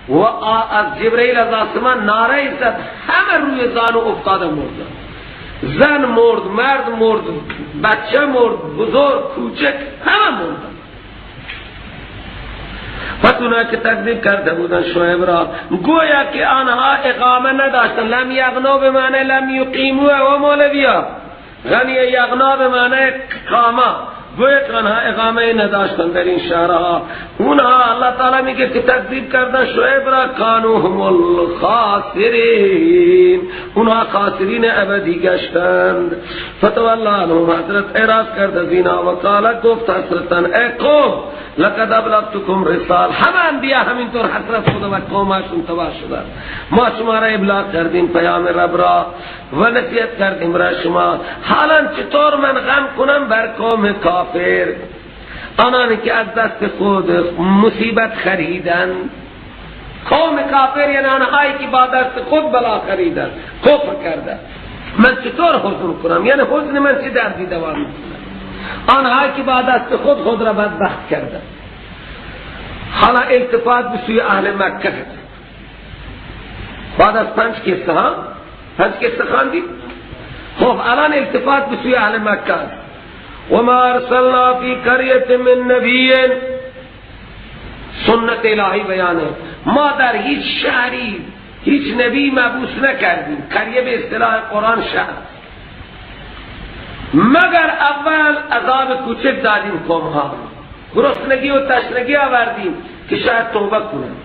و از جبرائیل از آسمان نعره زد، همه روی زانو افتاده مردن. زن مرد، مرد مرد، بچه مرد، بزرگ کوچک همه مردن. پس اونا که تکذیب کرده بودن شعیب را گویا که آنها اقامه نداشتن. لم یغنوا به معنی لم یقیموا و مولویا، غنی یغنا به معنی کاما، گویا که آنها اقامه نداشتن در این شهرها. اونها اللہ تعالی میگه که تکذیب کردن شعیب را کانوا هم الخاسرین، اونها خاسرین ابدی گشتند. فتولی عنهم، حضرت اعراض کرد از اینا و قال، گفت حسرتا ای قوم لقد ابلغتكم رسال، همه انبیا همینطور حسرت خود و قومشون تباه شدن. ما شما را ابلاغ کردیم پیام رب را و نصیحت کردیم را شما، حالا چطور من غم کنم بر قوم کافر، آنانی که از دست خود مصیبت خریدن. قوم کافر یعنی آنهایی که با دست خود بلا خریدن، کفر کردن. من چطور حزن کنم؟ یعنی حزن من چه دردی دوام میکنم؟ آنهایی که با دست خود را بدبخت کردن. حالا التفات به سوی اهل مکه بعد از 5 قصه ها، 5 قصه خواندیم. خب الان التفات به سوی اهل مکه. و ما ارسلنا فی قریة من نبی، سنت الهی بیانه، ما در هیچ شهری هیچ نبی مبعوث نکردیم. قریه به اصطلاح قرآن شهر، مگر اول عذاب کوچک دادیم قومها، گرسنگی و تشنگی آوردیم که شاید توبه کنند.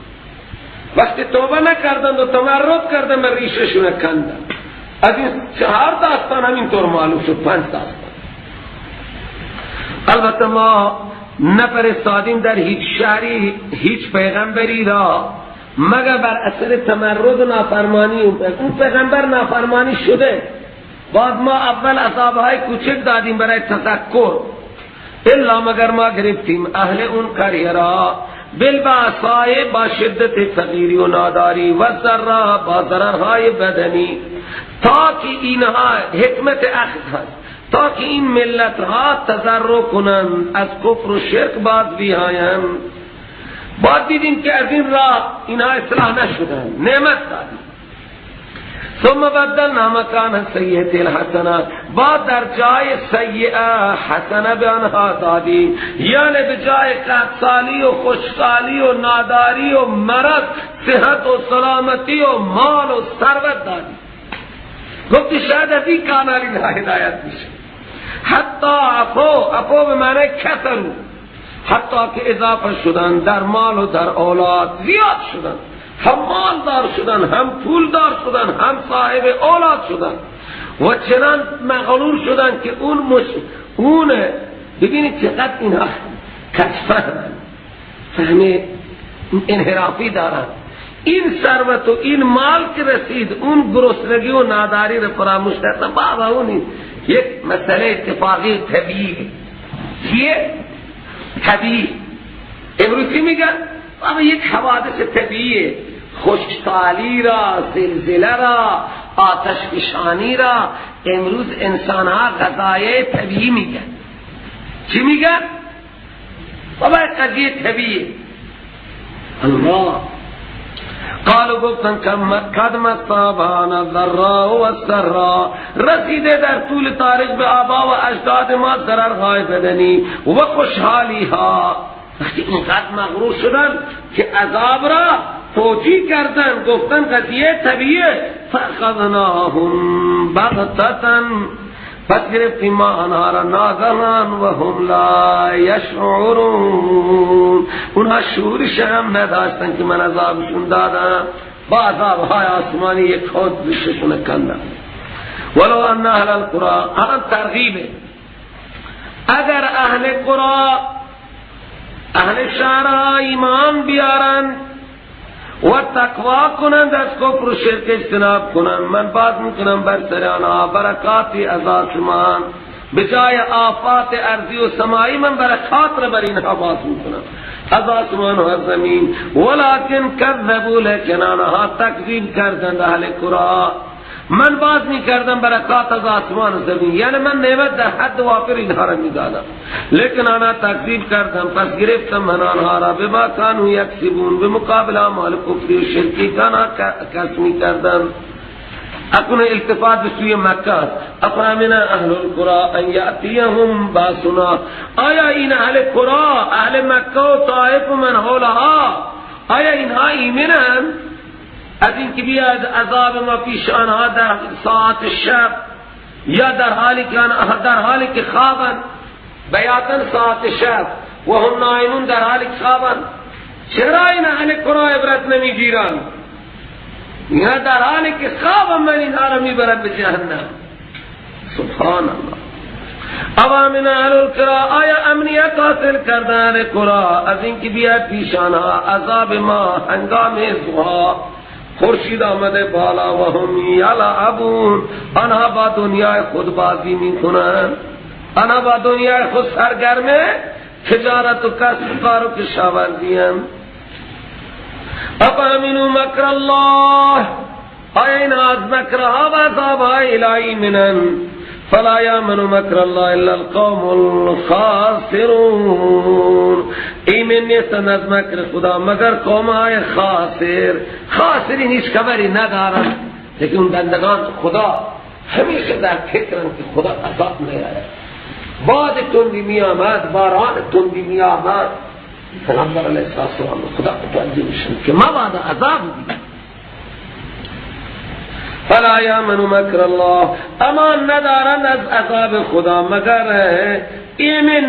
وقتی توبه نکردند و تمرد کردند و ریششون کندند. از این 4 داستان همینطور معلوم شد، 5 داستان. البته ما نفرستادیم در هیچ شهری هیچ پیغمبری را مگر بر اثر تمرد و نافرمانی. اون پیغمبر نافرمانی شده، بعد ما اول عذابهای کوچک دادیم برای تذکر. الا مگر ما گرفتیم اهل اون قریه را بالباسای، با شدت فقیری و ناداری، و ضرا، با ضررهای بدنی، تا که اینها حکمت اخذ هست، تا که این ملت ها تضرع کنند، از کفر و شرک باز بیایند. بعد دیدیم که از این راه اینها اصلاح نشدند، نعمت دادیم. ثم بدلنا مکان السیئة الحسنه، بعد در جای سیئه حسنه به آنها دادیم، یعنی به جای قحطسالی و خشکسالی و ناداری و مرض صحت و سلامتی و مال و ثروت دادیم. گفتی شاید از این کانالی هدایت میشه. حتی عفو به معنی کثرو، حتی که اضافه شدن در مال و در اولاد، زیاد شدن، هم مالدار شدن، هم پولدار شدن، هم صاحب اولاد شدن و چنان مغرور شدن که اون ببینید چقدر اینها کچفهمن، فهم انحرافی دارن. این ثروت و این مال که رسید اون گرسنگی و ناداری رو فراموش کردن. بابا اون یک مسئله اتفاقی طبیعی، چیه؟ طبیعی. امروزی میگن بابا یک حوادث طبیعیه، خشکسالی را، زلزله را، آتش فشانی را امروز انسان ها غذای طبیعی میگن. چی میگن؟ بابا قضیه طبیعیه. الله قالوا گفتن قد مصابنا الضراء والسراء، رسیده در طول تاریخ به آبا و اجداد ما ضررهای بدنی و خوشحالی ها. وقتی اینقدر مغرور شدن که عذاب را توجیه کردن، گفتن قضیه طبیعه. فاخذناهم بغتة، پس گرفتیم ما آنها را ناگهان و هم لا یشعرون، اونها شعورش هم نداشتن که من عذابشون دادم. با عذابهای آسمانی یک خود بششون کندم. ولو ان اهل القرى، الان ترغیبه، اگر اهل قرى، اهل شهرها ایمان بیارن و تقوا کنند، از کفر و شرک اجتناب کنند، من باز میکنم بر سر آنها برکاتی از آسمان به جای آفات ارضی و سمایی من برای خاطر بر اینها باز میکنم از آسمان و از زمین. ولکن کذبوا، لیکن آنها تکذیب کردند اهل قرآن. من باز میکردم برکات از آسمان و زمین، یعنی من نعمت در حد وافر اینها را میدادم، لیکن آنها تکذیب کردم. پس گرفتم من آنها را بما کانوا یکسبون، به مقابل اعمال کفری و شرکی که آنها کسب میکردند. اکنون التفات به سوی مکه. افامن اهل القرى ان یاتیهم باسنا، آیا این اهل قرى، اهل مکه و طائف و من حولها، آیا اینها ایمنند از این که بیاد عذاب ما پیش آنها در ساعت شب، یا در حالی که خوابند، بیاتن ساعت شب و هم نائمون در حالی که خوابند؟ چرا این اهل قرى عبرت نمیگیرند؟ یا در حالی که خوابم من اینها را میبرم به جهنم. سبحان الله. اوامن اهل القرى، آیا امنیت حاصل کردن قرى از این که بیاد پیش آنها عذاب ما هنگام ضحی، خورشید آمده بالا و هم یلعبون، آنها با دنیای خود بازی میکنند، آنها با دنیای خود سرگرمه، تجارت و کسب و کار و کشاورزی‌اند. افامنوا مکر الله، آیا اینها از مکرها و عذابهای الهی منن؟ فلا یامن مکر الله الا القوم الخاسرون، ایمن نیستند از مکر خدا مگر قومهای خاسر. خاسرین هیچ خبری ندارند، لیکن بندگان خدا همیشه در فکرند که خدا عذاب نیاید. باد تندی می آمد، باران تندی می آمد، پیغمبر علیه السلام خدا متوجه میشن که مبادا عذاب دید. فلا یامن مکر الله، امان ندارند از عذاب خدا مگر ایمن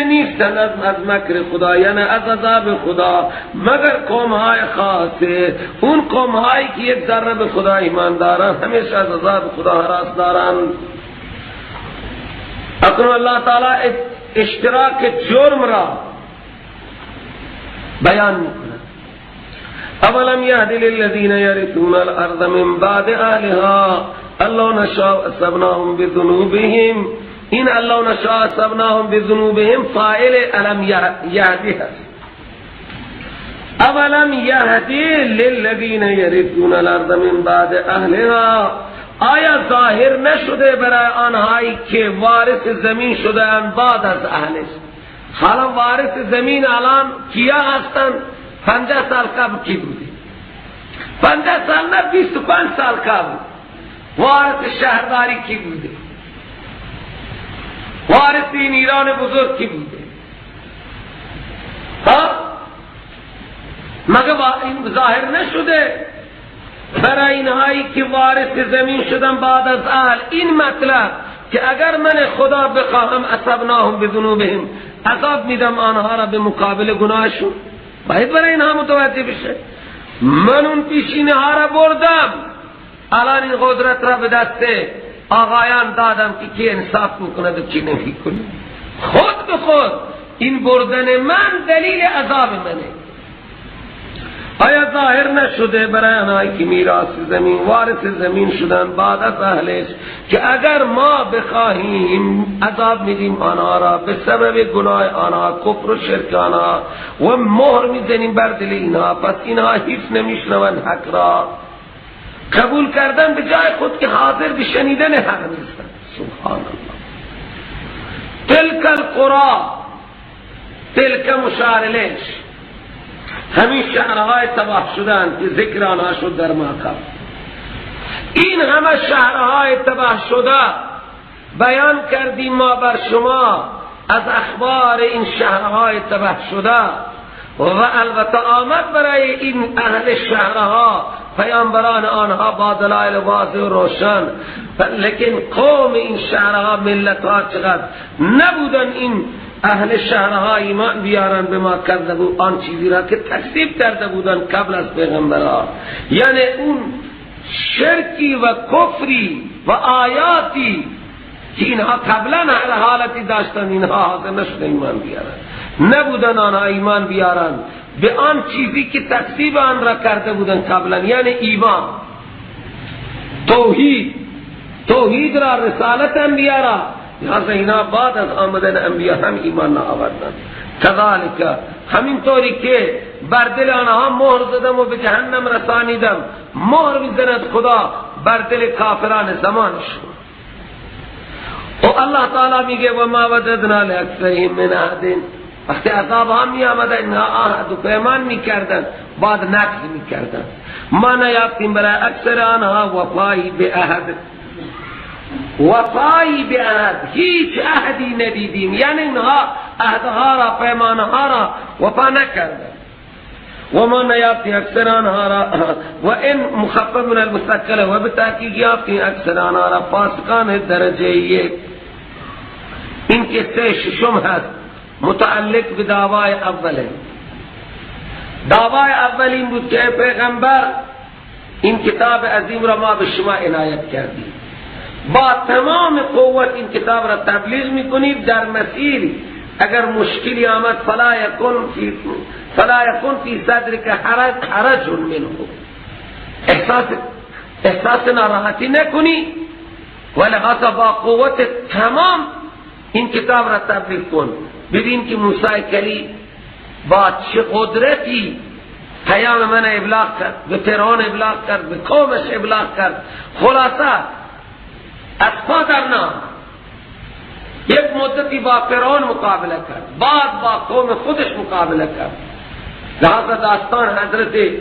نیستند از مکر خدا، یعنی از عذاب خدا مگر قومهای خاصه، اون قومهایی که یک ذره به خدا ایمان دارند همیشه از عذاب خدا هراس دارند. اکنون اللہ تعالی اشتراک جرم را بیان میکنه. اولم یهد للذین یرثون الارض من بعد اهلها الله نشاء اصبناهم بذنوبهم، این الله نشاء اصبناهم بذنوبهم فاعل الم یهدی هست. اولم یهد للذین یرثون الارض من بعد اهلها، آیا ظاهر نشده برای آنهایی که وارث زمین شده اند بعد از اهلش؟ حالا وارث زمین الان کیا هستند؟ 50 سال قبل کی بودی؟ 50 سال نه 25 سال قبل وارث شهرداری کی بوده؟ وارث این ایران بزرگ کی بوده؟ مگه این ظاهر نشده برای اینهایی که وارث زمین شدن بعد از اهل این مطلب که اگر من خدا بخواهم اصبناهم بذنوبهم، عذاب میدم آنها را به مقابل گناهشون؟ باید برای اینها متوجه بشه من اون پیشینه ها را بردم، الان این قدرت را به دست آقایان دادم که کی انصاف میکنه و کی نمیکنه. خود به خود این بردن من دلیل عذاب منه. آیا ظاهر نشده برای آنهایی که میراث زمین وارث زمین شدن بعد از اهلش که اگر ما بخواهیم عذاب میدیم آنها را به سبب گناه آنها، کفر و شرک آنها، و مهر میزنیم بر دل اینها، پس اینها هیچ نمیشنوند حق را، قبول کردن به جای خود که حاضر به شنیدن حق نیستند. سبحان الله. تلک القرى، تلک مشارلش، همین شهرهای تباه شدن که ذکر آنها شد در ماقام. این همه شهرهای تباه شده بیان کردیم ما بر شما از اخبار این شهرهای تباه شده، و البته آمد برای این اهل شهرها پیامبران آنها با دلایل واضح و روشن، لیکن قوم این شهرها، ملتها چقدر نبودن این اهل شهرها ایمان بیارن به ما کذبوا، آن چیزی را که تکذیب کرده بودن قبل از پیغمبرها، یعنی اون شرکی و کفری و آیاتی که اینها قبلا هر حالتی داشتن اینها حاضر نشده ایمان بیارن، نبودن آنها ایمان بیارن به آن چیزی که تکذیب آن را کرده بودن قبلا، یعنی ایمان، توحید، توحید را، رسالت انبیاء را، لہذا اینا بعد از آمدن انبیاء هم ایمان آوردند. کذالک همین طوری که بر دل آنها مهر زدم و به جهنم رسانیدم، مهر میزند خدا بر دل کافران زمانشون. و الله تعالی میگه و ما وجدنا لاکثرهم من عهد، وقتی عذاب هم می آمده اینها عهد و پیمان میکردن بعد نقض میکردن. ما نیافتیم برای اکثر آنها وفایی به عهد، وفایی به عهد، هیچ عهدی ندیدیم، یعنی اینها عهدها را، پیمانها را وفا نکردن. و ما نیافتیم اکثر آنها را، و این مخفف من المستقله، و به تحقیق یافتیم اکثر آنها را فاسقان درجه یک. این قصه ششم هست متعلق به دعوای اوله. دعوای اول این بود که پیغمبر این کتاب عظیم را ما به شما عنایت کردیم، با تمام قوت این کتاب را تبلیغ میکنید. در مسیر اگر مشکلی آمد فلا یکن فی صدرک حرج منه، احساس ناراحتی نکنی، ولهذا با قوت تمام این کتاب را تبلیغ کن. ببین که موسی کلیم با چه قدرتی پیام من ابلاغ کرد، به فرعون ابلاغ کرد، به قومش ابلاغ کرد. خلاصه از پادرنا یک مدتی با فرعون مقابله کرد، بعد با قوم خودش مقابله کرد. لہذا داستان حضرت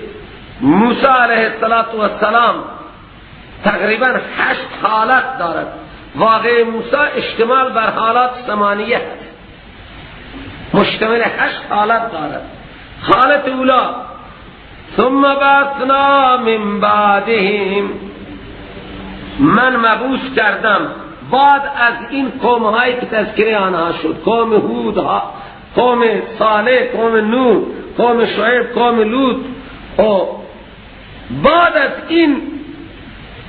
موسی علیه السلام تقریبا 8 حالت دارد. واقع موسی اشتمال بر حالات 8 هست، مشتمل 8 حالت دارد. حالت اولا ثم بعثنا من بعدهم، من مبعوث کردم بعد از این قوم هایی که تذکره آنها شد، قوم هود، قوم صالح، قوم نوح، قوم شعیب، قوم لوط. و بعد از این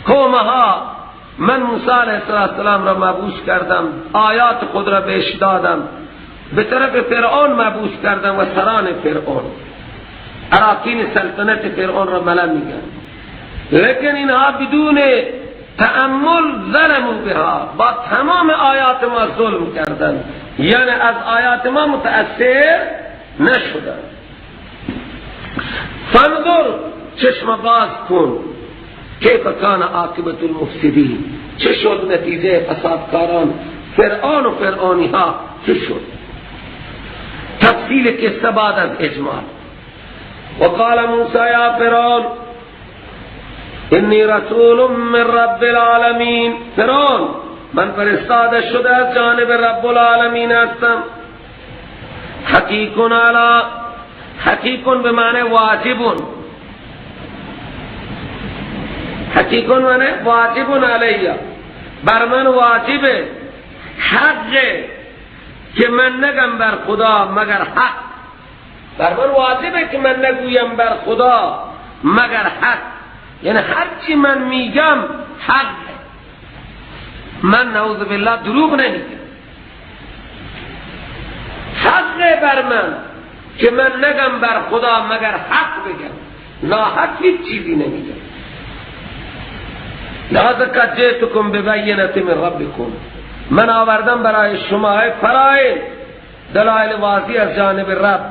قوم ها من موسی علیه السلام را مبعوث کردم، آیات خود را بهش دادم، به طرف فرعون مبعوث کردم و سران فرعون، اراکین سلطنت فرعون را ملا میگن. لیکن اینها بدون تأمل ظلموا بها، با تمام آیات ما ظلم کردن، یعنی از آیات ما متأثر نشدن. فانظر، چشم باز کن، کیف کان عاقبت المفسدین، چه شد نتیجه فسادکاران فرعون و فرعونی ها، چه شد. تفصیل قصه بعد از اجمال. وقال موسی یا فرعون انی رسول من رب العالمین، فرعون من فرستاده شده از جانب رب العالمین هستم. حقیقون علی، حقیقون به معنی واجبون، حقیقون معنی واجبون علیه، بر من واجبه، حقه که من نگم بر خدا مگر حق، بر من واجبه که من نگویم بر خدا مگر حق، یعنی هرچی من میگم حق، من نعوذ بالله دروغ نمیگم. حق بر من که من نگم بر خدا مگر حق بگم، ناحق هیچ چیزی نمیگم. لذا قد جئتکم ببینة من ربکم، من آوردم برای شما فرائض دلائل واضح از جانب رب،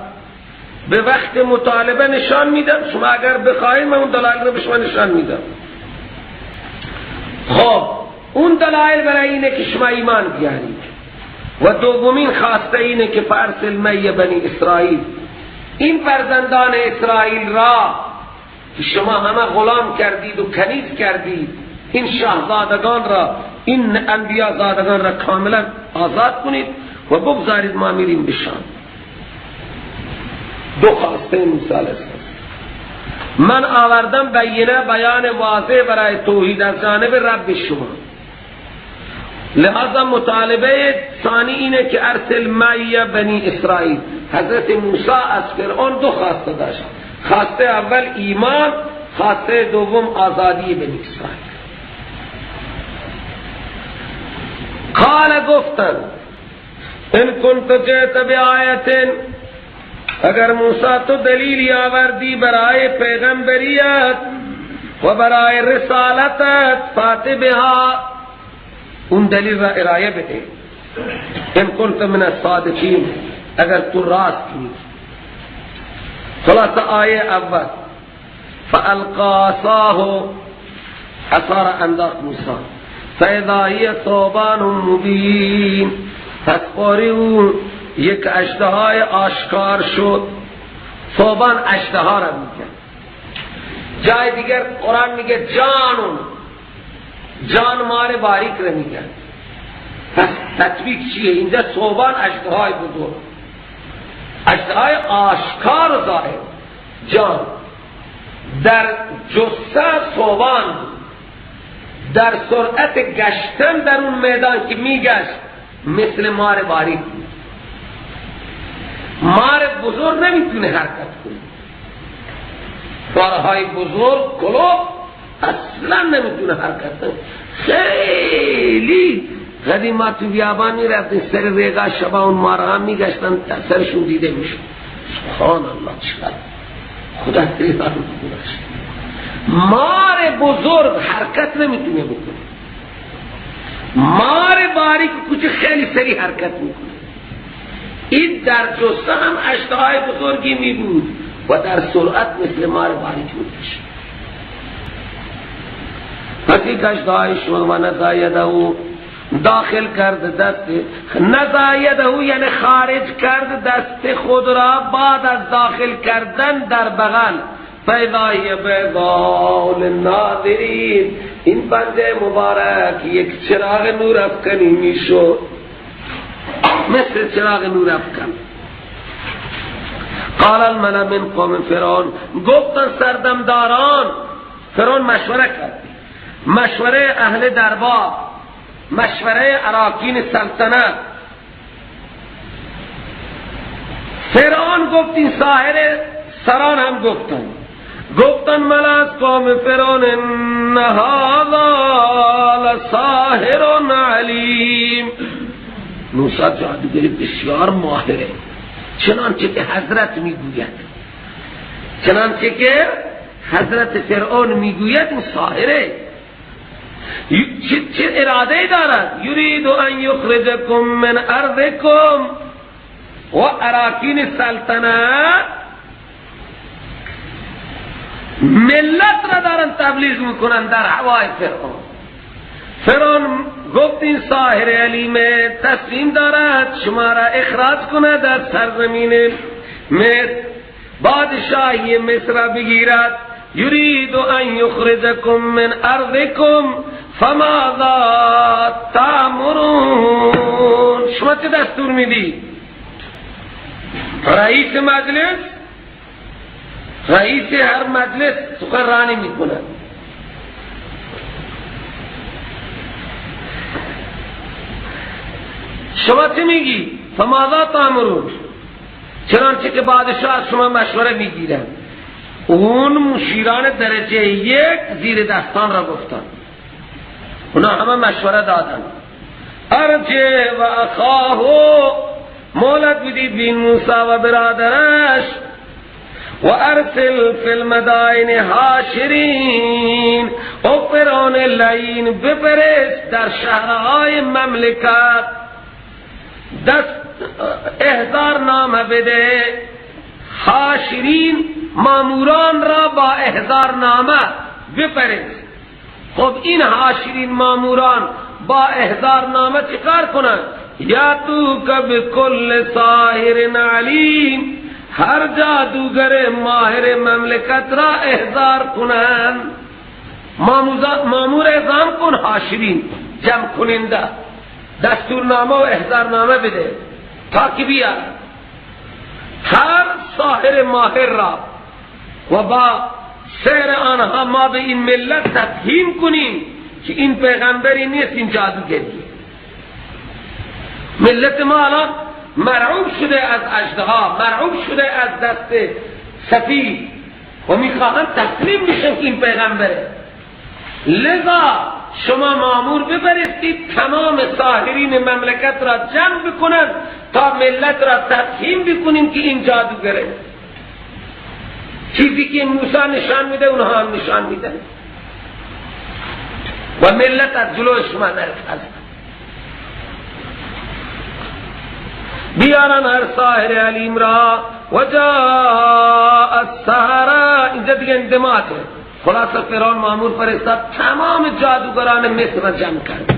به وقت مطالبه نشان میدم، شما اگر بخواهید من اون دلائل رو به شما نشان میدم. خب اون دلائل برای اینه که شما ایمان بیارید. و دومین خواسته اینه که فارسل می بنی اسرائیل، این فرزندان اسرائیل را که شما همه غلام کردید و کنیز کردید، این شاهزادگان را، این انبیاء زادگان را کاملا آزاد کنید و بگذارید ما میریم به شام. دو خواسته موسی علیه السلام. من آوردم بینه، بیان واضح برای توحید از جانب رب شما. لہذا مطالبه ثانی اینه که ارسل معی بنی اسرائیل. حضرت موسی از فرعون دو خواسته داشت، خواسته اول ایمان، خواسته دوم آزادی بنی اسرائیل. قال گفتن ان کنت جئت بآیت، اگر موسی تو دلیلی آوردی برای پیغمبریت و برای رسالتت، فاتبها، اون دلیل را ارائه بده. ان کنت من الصادقین، اگر تو راست میگی. خلاصه آیه اول فالقا عصاه، عصا را انداخت موسی، فاذا هی ثعبان مبین، پس باری او یک اژدهای آشکار شد. ثعبان اژدها را میگه. جای دیگر قرآن میگه جان مار باریک را میگه. پس تطبیق چیه؟ اینجا ثعبان اژدهای بزرگ، اژدهای آشکار و ظاهر، جان در جثه ثعبان، در سرعت گشتن در اون میدان که میگشت مثل مار باریک. مار بزرگ نمیتونه حرکت کنه، مارهای بزرگ کلوب اصلا نمیتونه حرکت کنه. خیلی قدیما تو بیابان میرفتن سر ریگا شبا اون مارها میگشتن سرشون دیده میشون. سبحان الله، چقدر خدا تریفان بکنش. مار بزرگ حرکت نمیتونه بکنه، مار باریک کوچه خیلی سری حرکت میکنه. این در جثه هم اژدهای بزرگی می بود و در سرعت مثل مار باریک میکشه. پس یک اژدهای شد و نزا یده، داخل کرد دست، نزا یده یعنی خارج کرد دست خود را بعد از داخل کردن در بغل. فاذا هی بیضاء للناظرین، این بنده مبارک یک چراغ نور افکنی میشد، مثل چراغ نور افکن. قال الملأ من قوم فرعون، گفتن سردمداران فرعون مشوره کرد، مشوره اهل دربار، مشوره اراکین سلطنت. فرعون گفت، این ساحر سران هم گفتن ملأ از قوم فرعون ان هذا لساحر علیم، موسی جادوگری بسیار ماهره، چنانچه که حضرت فرعون میگوید این ساحره. چه اراده دارد؟ یرید ان یخرجکم من ارضکم و اراکین سلطنت، ملت را دارن تبلیغ میکنن در هوای فرعون گفت این ساحر علیم تصمیم دارد شما را اخراج کند از سرزمین مصر، بادشاهی مصر را بگیرد. یرید ان یخرجکم من ارضکم فماذا تأمرون، شما چه دستور میدی؟ رئیس هر مجلس سخنرانی میکند. شما چه میگی؟ فماذا تأمرون، چنانچه که بادشاه شما مشوره میگیرن. اون مشیران درجه یک زیر دستان را گفتن، اونا همه مشوره دادن. ارجع و اخاهو، مولد بدید بین موسی و برادرش، و ارسل فی المدائن حاشرین، و فرعون لعین بفرست در شهرهای مملکت، احضار نامه بده. حاشرین ماموران را با احضار نامه بفرست. خب این حاشرین ماموران با احضار نامه چیکار کنند؟ یا تو کب کل ساحر علیم، هر جادوگر ماهر مملکت را احضار کنند. مامور اعزام کن، حاشرین جمع کننده، دستورنامه و احضارنامه بده تا که بیاد هر ساحر ماهر را، و با سیر آنها ما به این ملت تفهیم کنیم که این پیغمبری نیست، این جادوگریه. ملت ما الان مرعوب شده از اژدها، مرعوب شده از دست سفید و میخواهند تسلیم بشن که این پیغمبره. لذا شما مامور بفرستید تمام ساحرین مملکت را جمع بکنند تا ملت را تفهیم بکنیم که این جادوگره. چیزی که موسی نشان میده اونها هم نشان میدن و ملت از جلو شما نرفت. بیارن هر ساحر علیم را و جاء السحرة. اینجا دیگه اندماته. خلاصه فرعون مامور فرستاد تمام جادوگران مصر را جمع کرد.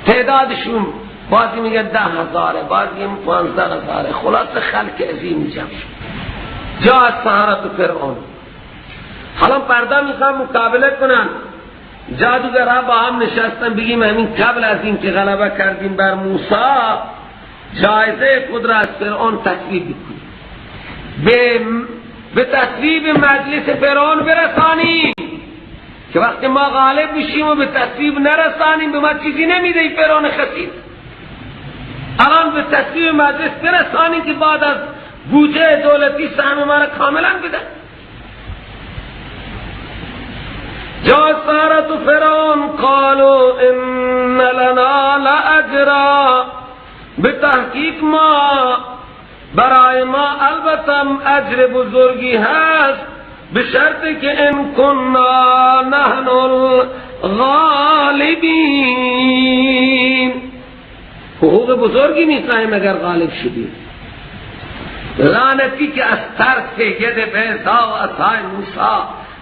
تعدادشون بعضی میگه 10,000، بعضی میگه 15,000. خلاصه خلق عظیم جمع شد. جاء السحرة فرعون. حالا پردا میخوام مقابله کنن. جادوگرها با هم نشستن بگیم همین قبل از این که غلبه کردیم بر موسی جایزه خود را از فرعون تصویب بکنیم، به تصویب مجلس فرعون برسانیم که وقتی ما غالب بشیم و به تصویب نرسانیم به ما چیزی نمیده فرعون خسیس. الان به تصویب مجلس برسانیم که بعد از بودجه دولتی سهم ما را کاملا بده. جاء السحرة فرعون قالوا ان لنا لاجرا. به تحقیق ما برای ما البته اجر بزرگی هست به شرطی که ان كنا نحن الغالبین. حقوق بزرگی میخواهیم اگر غالب شدیم. لعنتی که از ترس ید بیضا و عصای موسی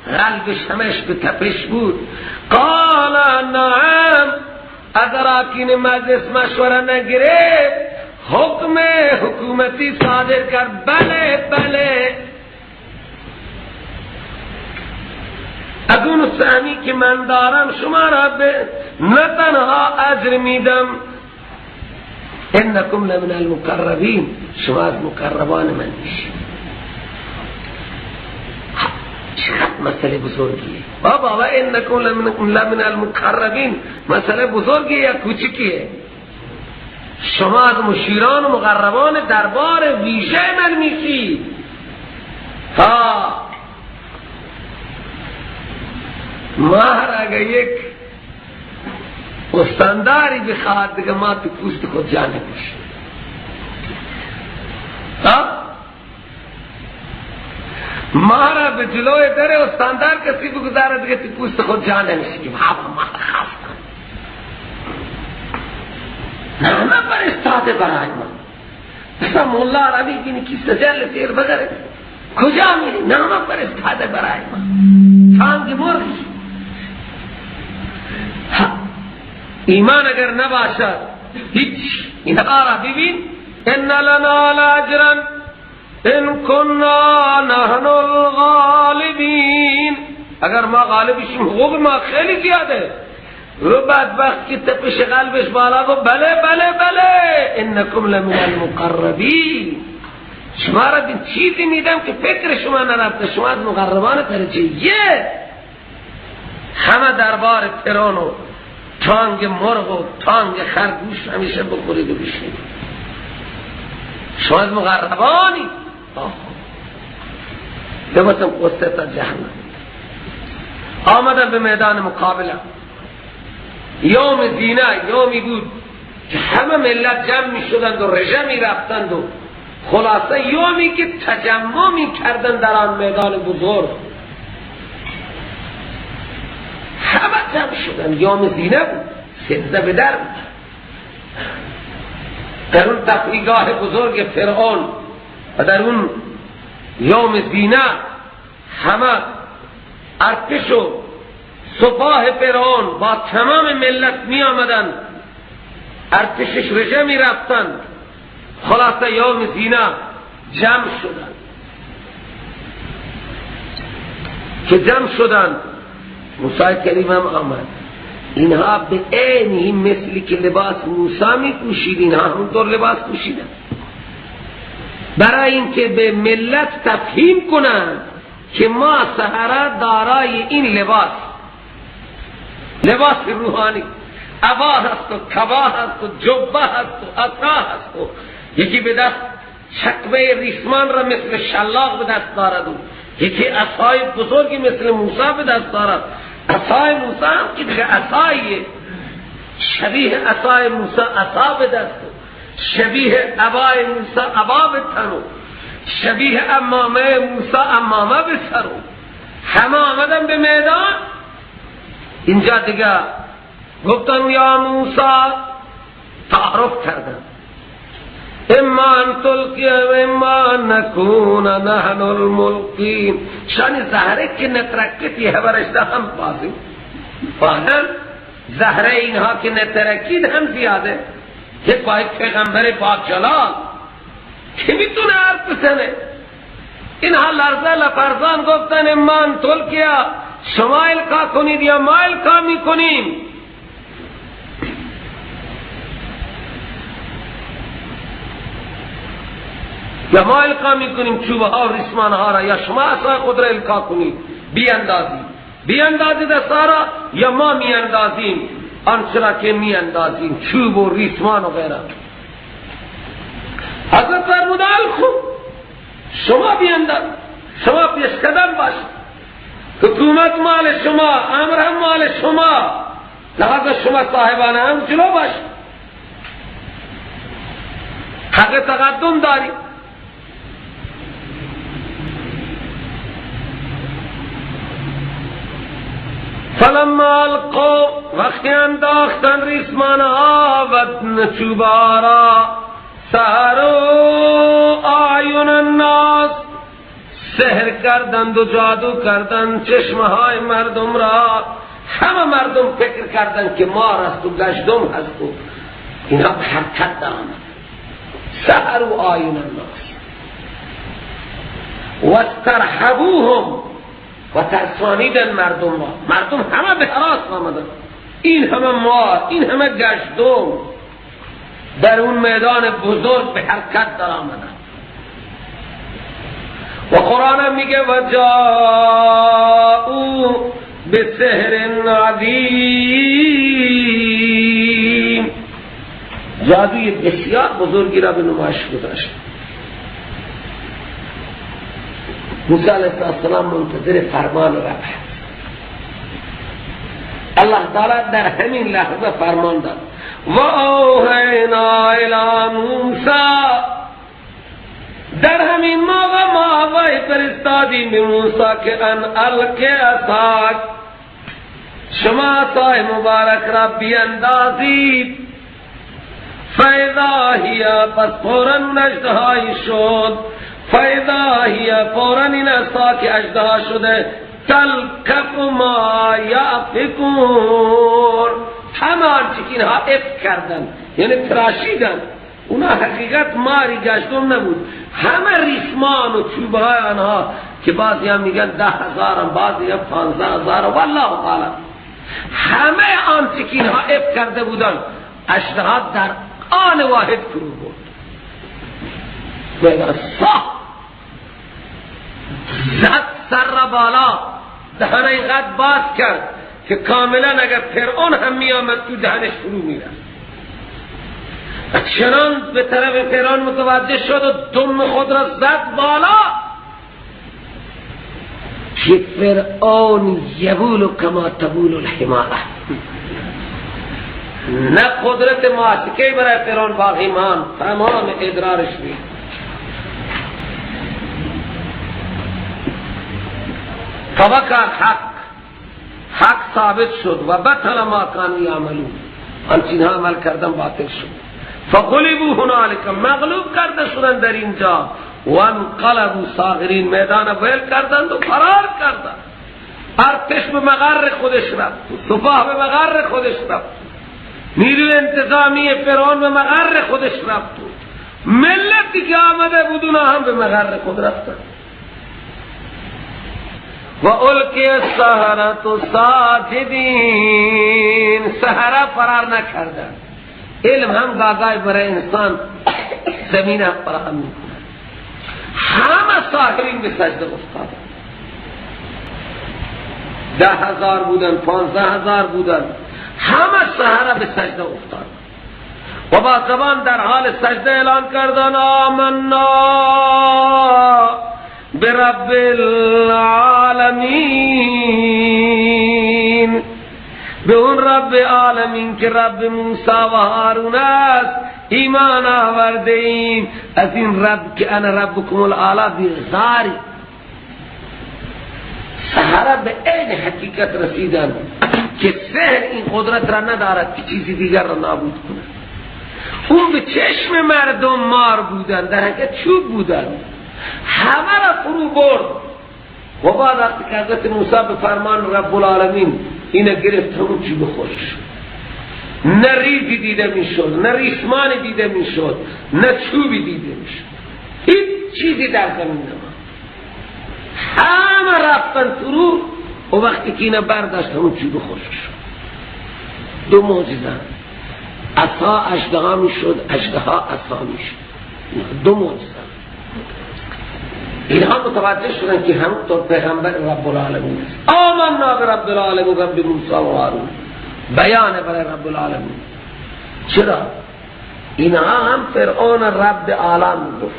قلب شمش به تپش بود. قال نعم. اگر آقین مجلس مشوره نگرفت حکم حکومتی صادر کرد بله بله. از اون سهمی که من دارم شما را به نه تنها اجر میدم انکم لمن المقربین، شما از مقربان من میشید. چقدر مسئله بزرگیه بابا. و انکم لمن المقربین مسئله بزرگیه یا کوچکیه؟ شما از مشیران و مقربان دربار ویژه من میشید. ها مهر اگه یک استانداری بخواد دیگه ما تو پوست خود جا نمیشیم. مهر به جلوی در استاندار کسی بگذاره دیگه تو پوست خود جا نمیشیم. ما خواستم نامه فرستاده برای ما. مثلا مولا عربی بینی کی سجل سیر بگره کجا میری؟ نامه فرستاده برای ما. تانگ مرغی. ایمان اگر نباشد هیچ. اینها را ببین ان لنا لاجرا ان كنا نحن الغالبین. اگر ما غالب شیم حقوق ما خیلی زیاده. رو بدبخت که تپش قلبش بالا گو بله بله بله انکم لمن المقربین. شما را دین چیزی میدم که فکر شما نرفته. شما از مقربان درجه‌یه. همه دربار فرعون و تانگ مرغ و تانگ خرگوش همیشه بخورید و بشید. شما از مقربانی. دوستم قصه تا جهنم آمدن به میدان مقابله. یوم زینه یومی بود که همه ملت جمع می شدند و رژه می رفتند و خلاصه یومی که تجمع می کردند در آن میدان بزرگ. همه جمع شدند. یوم زینه بود. سجده به در بود. در اون تفریحگاه بزرگ فرعون و در اون یوم زینه همه ارتش و سپاه فرعون با تمام ملت می آمدن. ارتشش رژه می رفتن. خلاصه یوم زینه جمع شدن. که جمع شدن موسی کریم هم آمد. اینها به عینی مثلی که لباس موسی می پوشید اینها همونطور لباس پوشیدن برای اینکه به ملت تفهیم کنند که ما سحرا دارای این لباس روحانی عبا هست و کبا هست و جبه هست و عصا هست و یکی به دست چکمه ریسمان را مثل شلاق به دست دارد و یکی عصای بزرگی مثل موسی به دست دارد. عصای موسی هم که دیگه عصاییه شبیه عصای موسی عصا به دست شبیه عبای موسی عبا به تنو شبیه امامه موسی امامه به سرو. همه آمدن به میدان. اینجا دیگه گفتن یا موسی تعارف کردن اما ان تلقی و اما نکون نحن الملقین. شان زهره که نترکتی ہے ورشتہ ہم پاسیم فاهم زهره اینها که نترکید هم زیاده. که پای پیغمبر پاک جلال که میتونه حرف بزنه. اینها لرزه لفرزان گفتن اما ان تلقیا، شما القا کنید یا ما القا میکنیم. یا ما القا میکنیم چوبه ها و ریسمان ها را، یا شما عصای خود را القا کنید بیاندازید دستارا، یا ما میاندازیم آنچه را که میاندازیم چوب و ریسمان و غیره. حضرت فرمودن خوب شما بیاندازید، شما پیشقدم باشید، حکومت مال شما، امر هم مال شما، لحاظ شما صاحبان هم جلو باشید، حق تقدم دارید. فلما القوا، وقتی انداختن ریسمانها و چوبارا، سحروا اعین الناس، سحر کردند و جادو کردند چشمهای مردم را. همه مردم فکر کردند که مار است و گشتم هست و اینا به حرکت درآمد. سحروا اعین الناس و استرهبوهم، و ترسانیدن مردم را. مردم همه به هراس آمدن، این همه مار، این همه گشتم در اون میدان بزرگ به حرکت در آمدن. و قرآن میگه و جاءوا بسحر عظیم، جادوی بسیار بزرگی را به نمایش گذاشت. موسی علیہ السلام منتظر فرمان رب ہے. اللہ تعالی در همین لحظه فرمان داد و اوحینا الی موسی، در همین موقع ما وحی فرستادیم به موسی که ان القی عصاک، شما عصای مبارک را بیندازید. فاذا هی، پس فوراً اژدهای شد. فاذا هی، فوراً این عصا که اژدها شده، تلقف ما یأفکون، همه آنچه که اینها افک کردن یعنی تراشیدن، اونا حقیقت ماری گشتم نبود، همه ریسمان و چوبه های آنها که بعضی هم میگن 10,000، بعضی هم 15,000 والله تعالی، همه آنچه که اینها افک کرده بودن اژدها در آن واحد فرو برد. بگه صح زد سر را بالا، دهن اینقدر باز کرد که کاملا اگر فرعون هم می آمد تو دهنش فرو می رفت. چنان به طرف فرعون متوجه شد و دم خود را زد بالا که فرعون یبول کما تبول الحماره، نه قدرت معاتکه برای فرعون باقی ماند، تمام ادرارش بود. فوقع حق ثابت شد و بطل ما کانوا یعملون، آنچه اینها عمل کردن باطل شد. فغلبوا هنالک، مغلوب کرده شدند در اینجا. و انقلبوا صاغرین، میدان ویل کردند و فرار کردند. ارتش به مقر خودش رفت، سپاه به مقر خودش رفت، نیروی انتظامی فرعون به مقر خودش رفت، ملتی که آمده بود اونا هم به مقر خود رفتند. و القی السحرة ساجدین، سحرہ فرار نکردن. علم هم گاگای برای انسان زمین فراهم میکنه. همه ساحرین به سجده افتادن، 10,000 بودن، 15,000 بودن، همه سحرہ به سجده افتادن و با زبان در حال سجده اعلان کردن آمنا برب العالمین، به اون رب عالمین که رب موسی و هارون است ایمان آورده ایم. از این رب که انا ربکم الاعلی بیزاری. سحرہ به عین حقیقت رسیدن که سحر این قدرت را ندارد که چیزی دیگر را نابود کنه. اون به چشم مردم مار بودن، در حقیقت چوب بودن، همه را فرو برد. و بعد وقتی که حضرت موسی به فرمان رب العالمین اینه گرفت، همون چوب خودش، نه ریگی دیده میشد، نه ریسمانی دیده میشد، نه چوبی دیده میشد، هیچ چیزی در زمین نماند، همه رفتن فرو. و وقتی که اینه برداشت، همون چوب خودش شد. دو معجزه، عصا اژدها میشد، اژدها عصا میشد، دو معجزه. اینها متوجه شدن که همونطور پیغمبر رب العالمین است. آمنا برب العالمین رب موسی و هارون، بیان برای رب العالمین. چرا؟ اینها هم فرعون رب عالم میگفت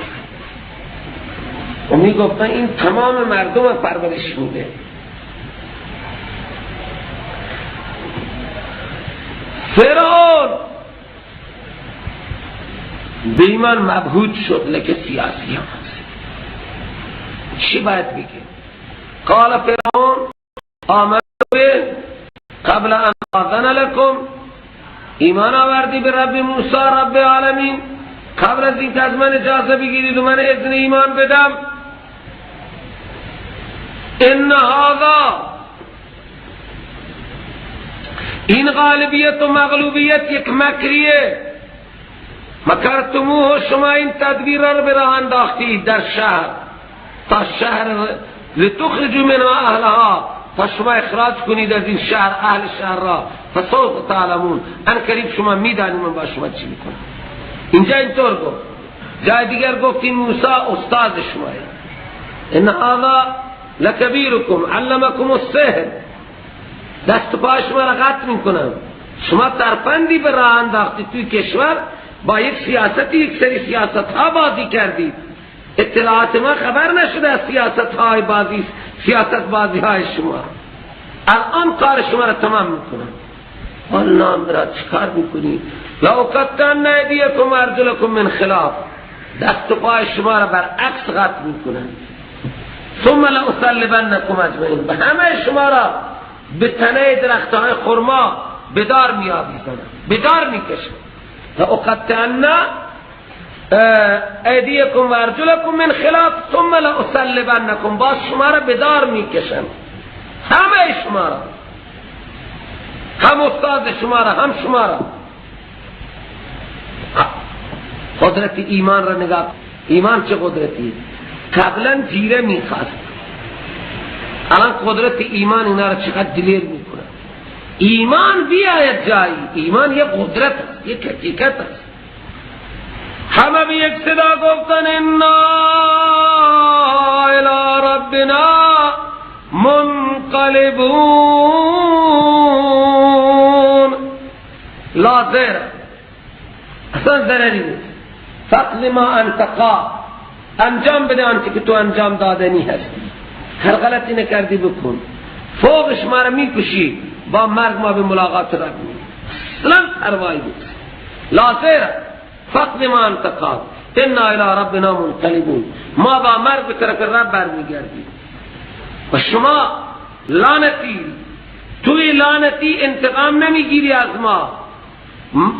و میگفتن این تمام مردم پرورش میده. فرعون به ایمان مبهوت شد، لیکن سیاسی هم هست. چی باید بگه؟ قال فرعون آمنت به قبل ان آذن لکم، ایمان آوردی به رب موسی رب العالمین قبل از این که از من اجازه بگیرید و من اذن ایمان بدم. ان هذا، این غالبیت و مغلوبیت یک مکریه، مکرتموه، شما این تدبیر را به راه انداختید در شهر، تا شهر لتخرجوا منها اهلها، تا شما اخراج کنید از این شهر اهل شهر را، فسوف تعلمون، ان قریب شما میدانید من با شما چی میکنم. اینجا اینطور گفت، جای دیگر گفت این موسی استاد شما، ان هذا لکبیرکم علمکم السحر، دست و پای شما را قطع میکنم. شما ترفندی به راه انداختید توی کشور، با یک سیاستی، یک سری سیاست ها بازی کردید، اطلاعات ما خبر نشده از سیاست های بازی، سیاست بازی های شما. الان کار شما را تمام میکنم. والله مرا چکار میکنید؟ لأقطعن ایدیکم و ارجلکم من خلاف، دست و پای شما را برعکس قطع میکنم. ثم لأصلبنکم اجمعین، به همه شما را به تنه درختهای خرما به دار میآویزم، به دار میکشم. لأقطعن ایدیکم و ارجلکم من خلاف ثم لأصلبنکم، باز شما را به دار میکشم، همه شما را، هم استاد شما را، هم شما را. قدرت ایمان را نگاه، ایمان چه قدرتی؟ قبلا جیره میخواست، الان قدرت ایمان اینا را چقدر دلیر میکنه. ایمان بیاید جایی، ایمان یک قدرت است، یک حقیقت است. همه به یک صدا گفتن انا الی ربنا منقلبون. لازر اصلا ضرری نیست، فقل ما انتقا، انجام بده آنچه که تو انجام دادنی هستی، هر غلطی نکردی بکن، فوقش ما را میکشی، با مرگ ما به ملاقات رب میریم، اصلا پروایی نیست. لازر فقل ما انتقا انا الی ربنا منقلبون، ما با مرگ به طرف رب برمیگردیم. و شما لعنتی، توی لعنتی انتقام نمیگیری از ما،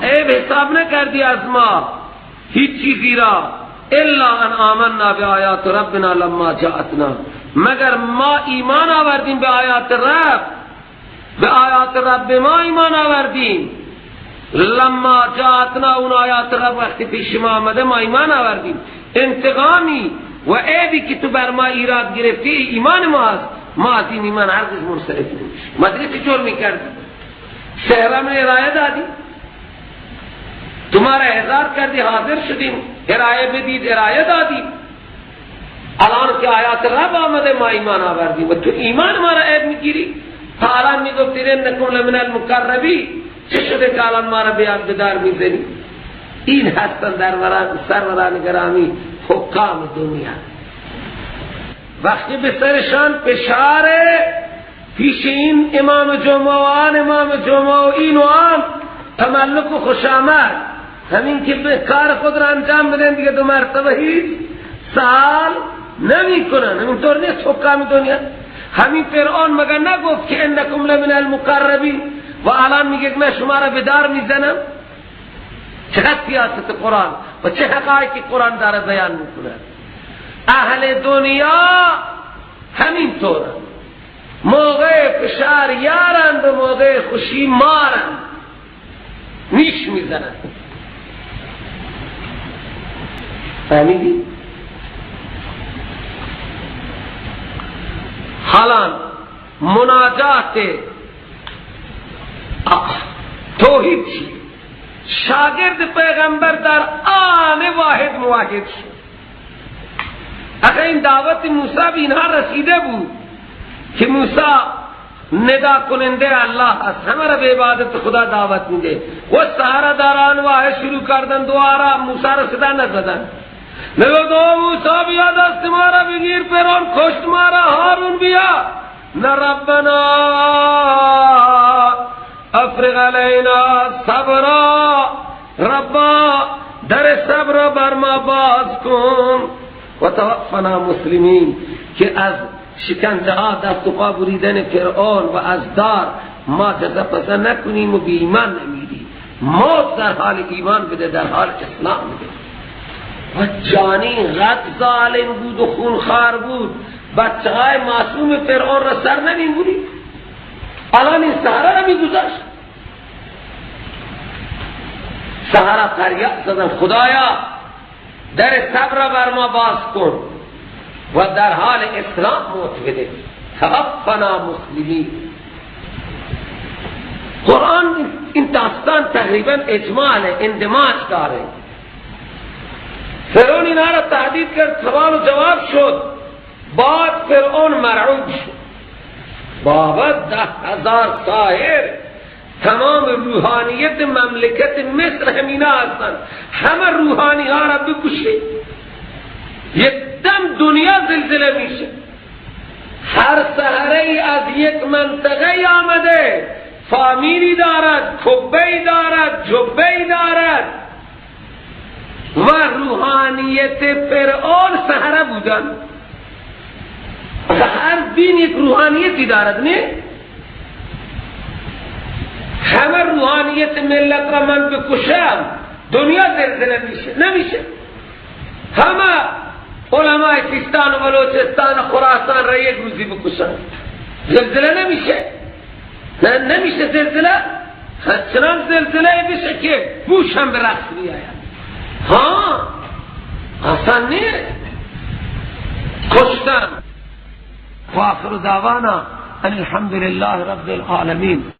عیب حساب نکردی از ما هیچ چیزی را، الا ان آمنا بآیات ربنا لما جاءتنا، مگر ما ایمان آوردیم به آیات رب، به آیات رب ما ایمان آوردیم. لما جاءتنا، اون آیات رب وقتی پیش ما آمده ما ایمان آوردیم. انتقامی و عیبی که تو بر ما ایراد گرفتی ایمان ما است، ما از این ایمان هرگز منصرف نمیشیم. مدرسه جرمی کردیم، شهرم ارائه دادیم، تمہارا احضار کردی، حاضر شدیم، ارائه بدید، ارائه دادیم. الان که آیات رب آمده ما ایمان آوردیم و تو ایمان ما را عیب میگیری. تا الان میگفتی انکم لمن المقربین، چه شده که الان ما را به دار میزنی؟ این هستن در سروران گرامی حکام دنیا. وقتی به سرشان فشاره پیش این امام جمعه و آن امام جمعه و این و آن تملک و خوشامد، همین که به کار خود را انجام بدن دیگه دو مرتبه هیچ سال نمی کنن. همینطور نیست حکام دنیا؟ همین فرعون مگر نگفت که انکم لمن المقربین و الان میگه من شما را به دار میزنم؟ چقدر سیاست قرآن و چه حقایقی قرآن داره بیان میکنه. اهل دنیا همین طورن، موقع فشار یارند و موقع خوشی مارند، نیش میزنند. فهمیدی؟ حالا مناجات توحید چی؟ شاگرد پیغمبر در آن واحد موحد شد. اگر این دعوت موسی به اینها رسیده بود که موسی ندا کننده الله است، همه را به عبادت خدا دعوت میده و سهر در آن واحد شروع کردن دوارا موسی را صدا نزدن. میگو دو موسی بیا دست ما را بگیر، فرعون کشت ما را، هارون بیا. نه ربنا افرغ علینا صبرا، ربا در صبر بر ما باز کن و توفنا مسلمین، که از شکنجه ها دست و پا بریدن فرعون و از دار ما جزا نکنیم و بی ایمان نمیریم. موت در حال ایمان بده، در حال اسلام بده. و جانی غد ظالم بود و خونخوار بود، بچه های معصوم فرعون را سر نمیبری. الان این سهره را میگذاشت، سهره فریاد زدن خدایا در صبر بر ما باز کن و در حال اسلام موت بده، توفنا مسلمین. قرآن این داستان تقریبا اجمال اندماج داره. فرعون اینها را تهدید کرد، سوال و جواب شد. بعد فرعون مرعوب شد. بابا 10,000 ساحر، تمام روحانیت مملکت مصر همینا هستند، همه روحانی ها را بکشید. یک دم دنیا زلزله میشه. هر سحره از یک منطقه آمده، فامیلی دارد، کبهی دارد، جبهی دارد و روحانیت فرعون سحره بودن. هر دین یک روحانیتی دارد، نه؟ همه روحانیت ملت را من بکشم دنیا زلزله میشه؟ نمیشه. همه علماء سیستان و بلوچستان و خراسان را یک روزی بکشن، زلزله نمیشه؟ نه نمیشه زلزله. چنان زلزله بشه که بوش هم به رقص بیاید. ها آسان نیست کشتن. و آخر دعوانا ان الحمد لله رب العالمین.